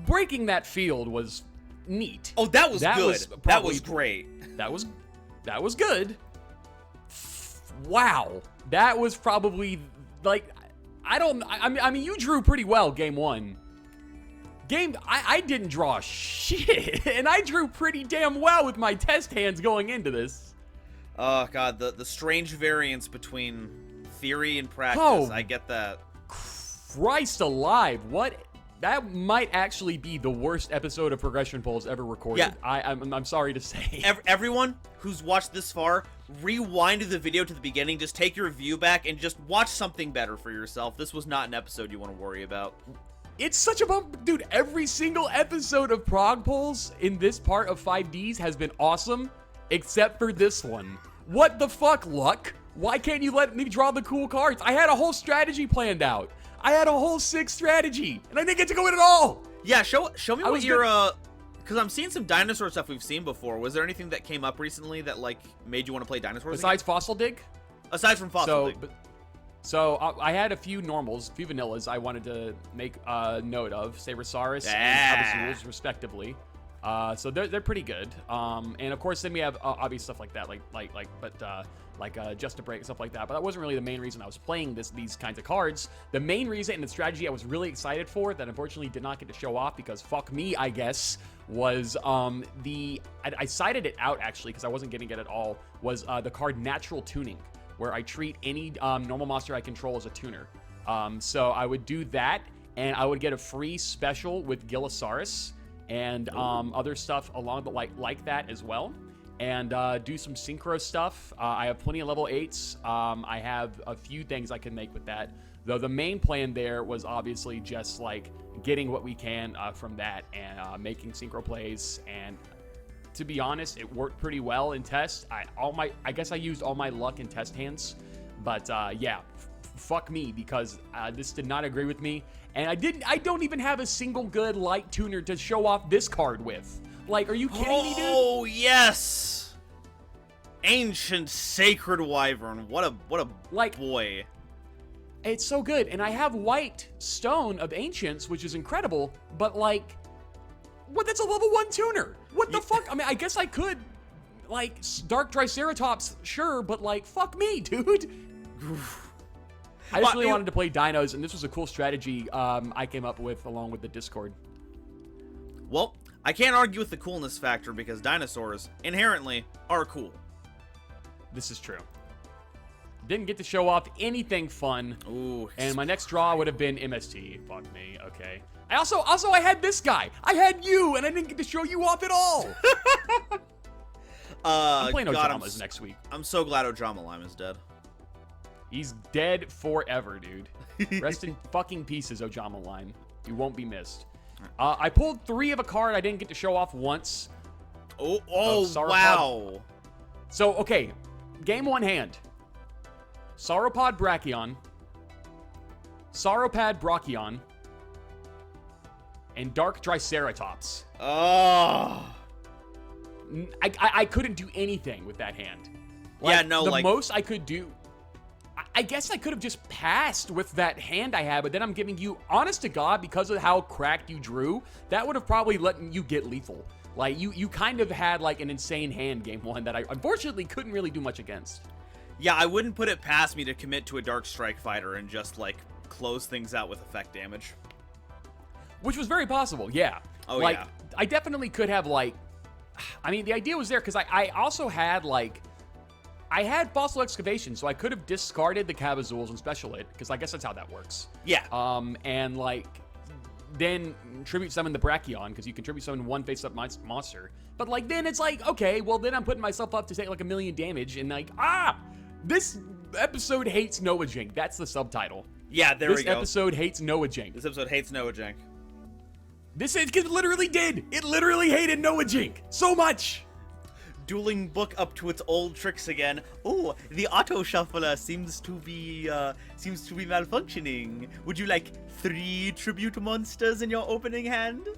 breaking that field was neat. Oh, that was good. That was great. That was good. Wow. That was probably, like, I mean, you drew pretty well game one. I didn't draw shit, and I drew pretty damn well with my test hands going into this. Oh, God, the strange variance between theory and practice. Oh, I get that. Christ alive, what? That might actually be the worst episode of Progression Polls ever recorded. Yeah. I'm sorry to say. Everyone who's watched this far, rewind the video to the beginning, just take your view back, and just watch something better for yourself. This was not an episode you want to worry about. It's such a bump. Dude, every single episode of Prog Polls in this part of 5Ds has been awesome, except for this one. What the fuck, Luck? Why can't you let me draw the cool cards? I had a whole strategy planned out. I had a whole sick strategy, and I didn't get to go in at all. Yeah, show me what your because I'm seeing some dinosaur stuff we've seen before. Was there anything that came up recently that like made you want to play dinosaurs besides again? Fossil Dig? Aside from Fossil Dig. So I had a few normals, a few vanillas I wanted to make a note of. Sabersaurus and Abazools, respectively. So they're pretty good. And of course, then we have obvious stuff like that, like Just a Break, stuff like that. But that wasn't really the main reason I was playing these kinds of cards. The main reason and the strategy I was really excited for that unfortunately did not get to show off because fuck me, I guess, was I cited it out actually because I wasn't getting it at all, was the card Natural Tuning. where I treat any normal monster I control as a tuner. So I would do that, and I would get a free special with Gillosaurus and other stuff along the like that as well. And do some synchro stuff. I have plenty of level 8s. I have a few things I can make with that. Though the main plan there was obviously just like getting what we can from that and making synchro plays. And to be honest, it worked pretty well in test. I guess I used all my luck in test hands. But yeah, fuck me, because this did not agree with me. And I don't even have a single good light tuner to show off this card with. Like, are you kidding me, dude? Oh, yes! Ancient Sacred Wyvern. What a like, boy. It's so good. And I have white Stone of Ancients, which is incredible, but like, what? That's a level 1 tuner. What the fuck? I mean, I guess I could, like, Dark Triceratops, sure, but like, fuck me, dude. I just really wanted to play dinos, and this was a cool strategy I came up with along with the Discord. Well, I can't argue with the coolness factor because dinosaurs inherently are cool. This is true. Didn't get to show off anything fun. Ooh. And my next draw would have been MST. Fuck me. Okay. I also I had this guy. I had you, and I didn't get to show you off at all. I'm playing Ojamas next week. I'm so glad Ojama Lime is dead. He's dead forever, dude. Rest in fucking pieces, Ojama Lime. You won't be missed. I pulled 3 of a card I didn't get to show off once. Oh, wow. So, okay. Game 1 hand. Sauropod Brachion. Sauropad Brachion. And Dark Triceratops. Oh. I couldn't do anything with that hand. Like, yeah, no, the most I could do... I guess I could have just passed with that hand I had, but then I'm giving you, honest to God, because of how cracked you drew, that would have probably let you get lethal. Like, you kind of had, like, an insane hand game 1 that I unfortunately couldn't really do much against. Yeah, I wouldn't put it past me to commit to a Dark Strike Fighter and just, like, close things out with effect damage. Which was very possible, yeah. Oh, like, yeah. I definitely could have, like... I mean, the idea was there, because I also had, like... I had Fossil Excavation, so I could have discarded the Cabazools and Special It, because I guess that's how that works. Yeah. And, like, then Tribute Summon the Brachion, because you can Tribute Summon 1 face-up monster. But, like, then it's like, okay, well, then I'm putting myself up to take, like, 1,000,000 damage, and, like, this episode hates Noajenk. That's the subtitle. Yeah, there we go. This episode hates Noajenk. This episode hates Noajenk. It literally did. It literally hated Noajenk so much. Dueling book up to its old tricks again. Oh, the auto shuffler seems to be malfunctioning. Would you like 3 tribute monsters in your opening hand?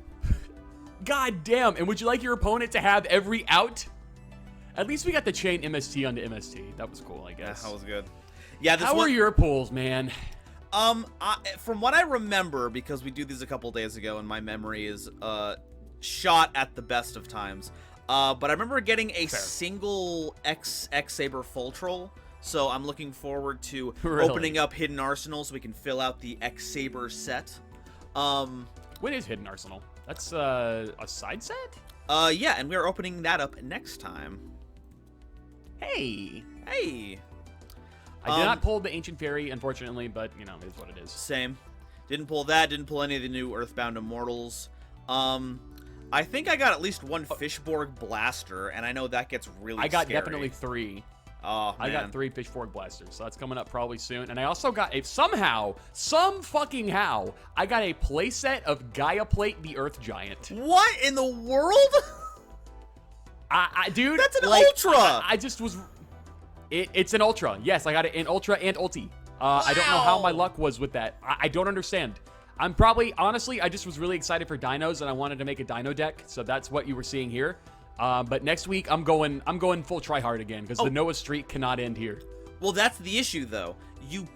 God damn! And would you like your opponent to have every out? At least we got the chain MST onto MST. That was cool, I guess. Yeah, that was good. Yeah, How were your pulls, man? From what I remember, because we do these a couple days ago, and my memory is shot at the best of times. But I remember getting a single X-Saber Full Troll, so I'm looking forward to opening up Hidden Arsenal so we can fill out the X-Saber set. What is Hidden Arsenal? That's a side set? Yeah, and we're opening that up next time. Hey! I did not pull the Ancient Fairy, unfortunately, but, you know, it is what it is. Same. Didn't pull that, didn't pull any of the new Earthbound Immortals. I think I got at least 1 Fishborg Blaster, and I know that gets really I got scary. definitely 3. Oh, man. I got 3 Fishborg Blasters, so that's coming up probably soon. And I also got some fucking how, I got a playset of Gaia Plate the Earth Giant. What in the world? Dude, that's an Ultra! I just was... It's an Ultra. Yes, I got it in Ultra and Ulti. I don't know how my luck was with that. I don't understand. I'm probably, honestly, I just was really excited for dinos, and I wanted to make a dino deck, so that's what you were seeing here. But next week, I'm going full tryhard again, because the Noah streak cannot end here. Well, that's the issue, though. You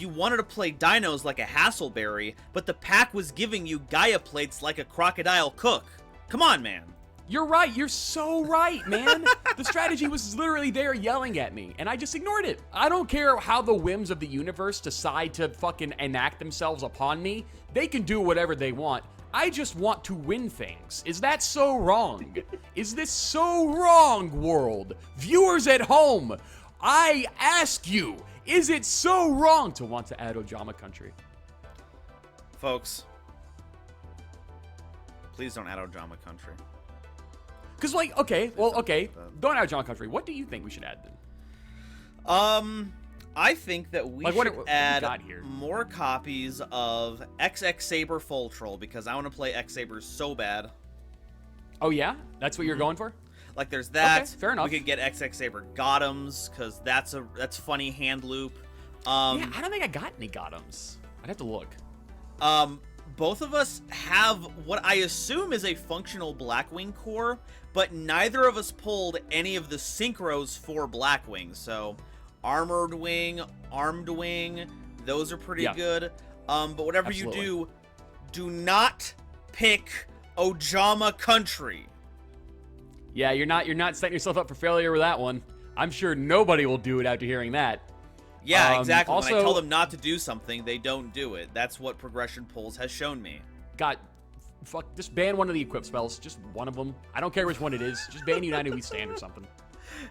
wanted to play dinos like a Hassleberry, but the pack was giving you Gaia Plates like a Crocodile Cook. Come on, man. You're right. You're so right, man. The strategy was literally there yelling at me, and I just ignored it. I don't care how the whims of the universe decide to fucking enact themselves upon me. They can do whatever they want. I just want to win things. Is that so wrong? Is this so wrong, world? Viewers at home, I ask you, is it so wrong to want to add Ojama Country? Folks, please don't add Ojama Country. Because, like, okay, don't add Ojama Country. What do you think we should add then? I think that we Like, should what add we got here? more copies of XX Saber Full Troll, because I want to play X Sabers so bad. Oh, yeah? That's what you're going for? Like, there's that. Okay, fair enough. We could get XX Saber Gotems, because that's funny hand loop. Yeah, I don't think I got any Gotems. I'd have to look. Both of us have what I assume is a functional Blackwing core, but neither of us pulled any of the synchros for Blackwing. So, Armored Wing, Armed Wing, those are pretty good. But whatever Absolutely. you do not pick Ojama Country. Yeah, you're not setting yourself up for failure with that one. I'm sure nobody will do it after hearing that. Yeah, exactly. Also, when I tell them not to do something, they don't do it. That's what Progression Pulls has shown me. fuck, just ban one of the equip spells. Just one of them. I don't care which one it is. Just ban United We Stand or something.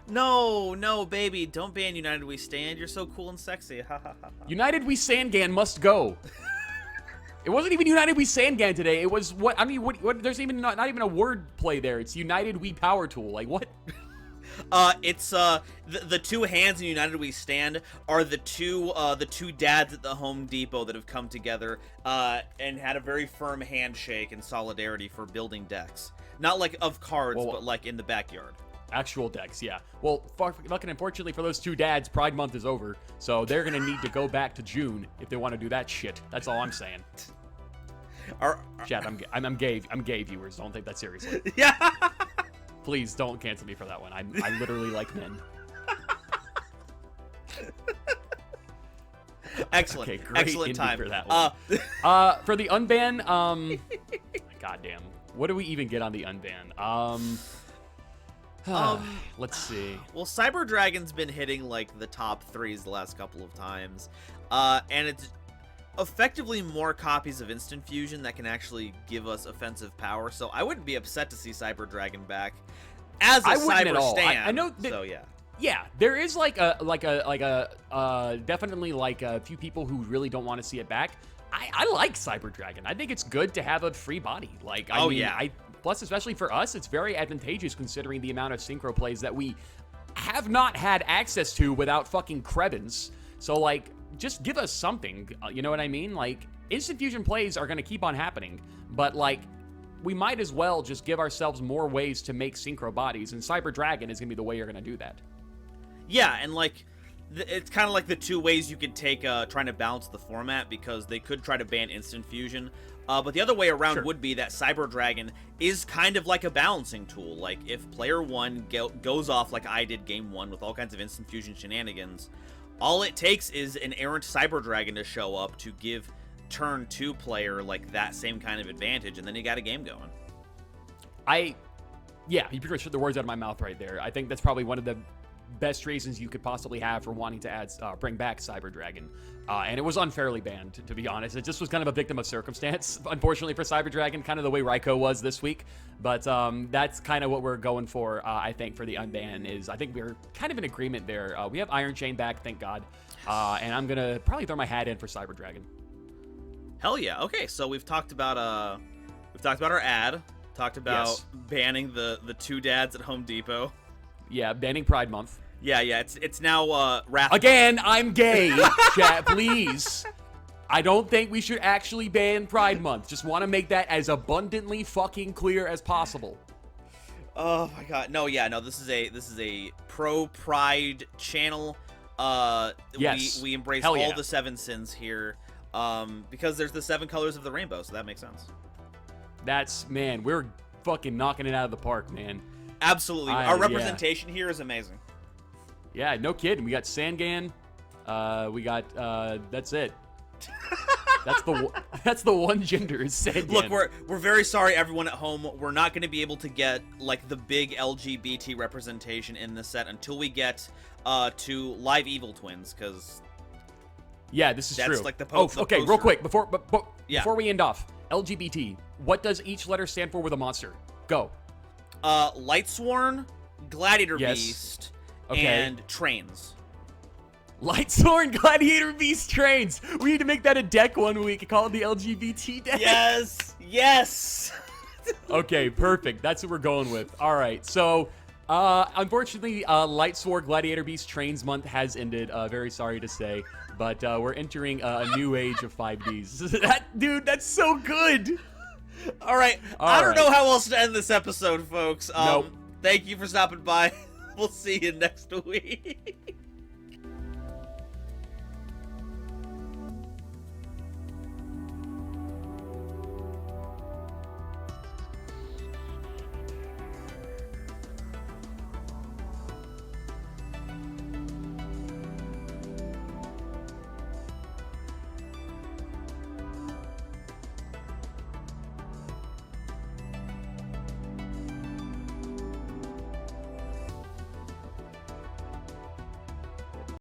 No, baby. Don't ban United We Stand. You're so cool and sexy. Ha ha ha. United We Sangan must go. It wasn't even United We Sangan today. It was what? I mean, what there's even not even a word play there. It's United We Power Tool. Like what? It's the two hands in United We Stand are the two dads at the Home Depot that have come together and had a very firm handshake and solidarity for building decks. Not like of cards, but like in the backyard. Actual decks, yeah. Well, fucking unfortunately for those two dads, Pride Month is over, so they're gonna need to go back to June if they want to do that shit. That's all I'm saying. Chat, I'm gay. I'm gay, viewers. Don't take that seriously. Yeah. Please don't cancel me for that one. I literally like men. Excellent. Okay, great Excellent time for that one. For the unban, goddamn, what do we even get on the unban? Let's see. Well, Cyber Dragon's been hitting like the top threes the last couple of times, and it's effectively more copies of Instant Fusion that can actually give us offensive power. So I wouldn't be upset to see Cyber Dragon back as a Cyber stand. I know that, so yeah. Yeah, there is definitely like a few people who really don't want to see it back. I like Cyber Dragon. I think it's good to have a free body. Like, plus, especially for us, it's very advantageous considering the amount of synchro plays that we have not had access to without fucking Krebins. So, like, just give us something. You know what I mean? Like, Instant Fusion plays are going to keep on happening, but, like, we might as well just give ourselves more ways to make synchro bodies, and Cyber Dragon is going to be the way you're going to do that. Yeah, and, like, it's kind of like the two ways you could take trying to balance the format, because they could try to ban Instant Fusion, but the other way around would be that Cyber Dragon is kind of like a balancing tool. Like, if player one goes off like I did game one with all kinds of Instant Fusion shenanigans, all it takes is an errant Cyber Dragon to show up to give turn two player like that same kind of advantage, and then you got a game going. Yeah, you pretty much took the words out of my mouth right there. I think that's probably one of the best reasons you could possibly have for wanting to add bring back Cyber Dragon, and it was unfairly banned, to be honest. It just was kind of a victim of circumstance, unfortunately, for Cyber Dragon, kind of the way Raikou was this week. But that's kind of what we're going for, I think, for the unban. Is I think we're kind of in agreement there. We have Iron Chain back, thank God, and I'm gonna probably throw my hat in for Cyber Dragon. Hell yeah! Okay, so we've talked about our ad, talked about banning the two dads at Home Depot. Yeah, banning Pride Month. Yeah, it's now Wrath. Again, I'm gay, chat, please. I don't think we should actually ban Pride Month. Just want to make that as abundantly fucking clear as possible. Oh my god. No, this is a pro Pride channel. Yes. We embrace Hell all yeah. the seven sins here. Because there's the 7 colors of the rainbow, so that makes sense. Man, we're fucking knocking it out of the park, man. Absolutely. Our representation here is amazing. Yeah, no kidding. We got Sangan. We got that's it. That's the one gender is Sangan. Look, we're very sorry, everyone at home. We're not going to be able to get like the big LGBT representation in this set until we get to Live Evil Twins, because yeah, this is that's true. Like the okay, poster. real quick before we end off, LGBT. What does each letter stand for with a monster? Go. Lightsworn, Gladiator Beast, and Trains. Lightsworn Gladiator Beast trains. We need to make that a deck one week. Call it the LGBT deck. Yes. Yes. Okay, perfect. That's what we're going with. All right, so unfortunately, Lightsworn Gladiator Beast Trains month has ended. Very sorry to say, but we're entering a new age of 5Ds. Dude, that's so good. All right. I don't know how else to end this episode, folks. Nope. Thank you for stopping by. We'll see you next week.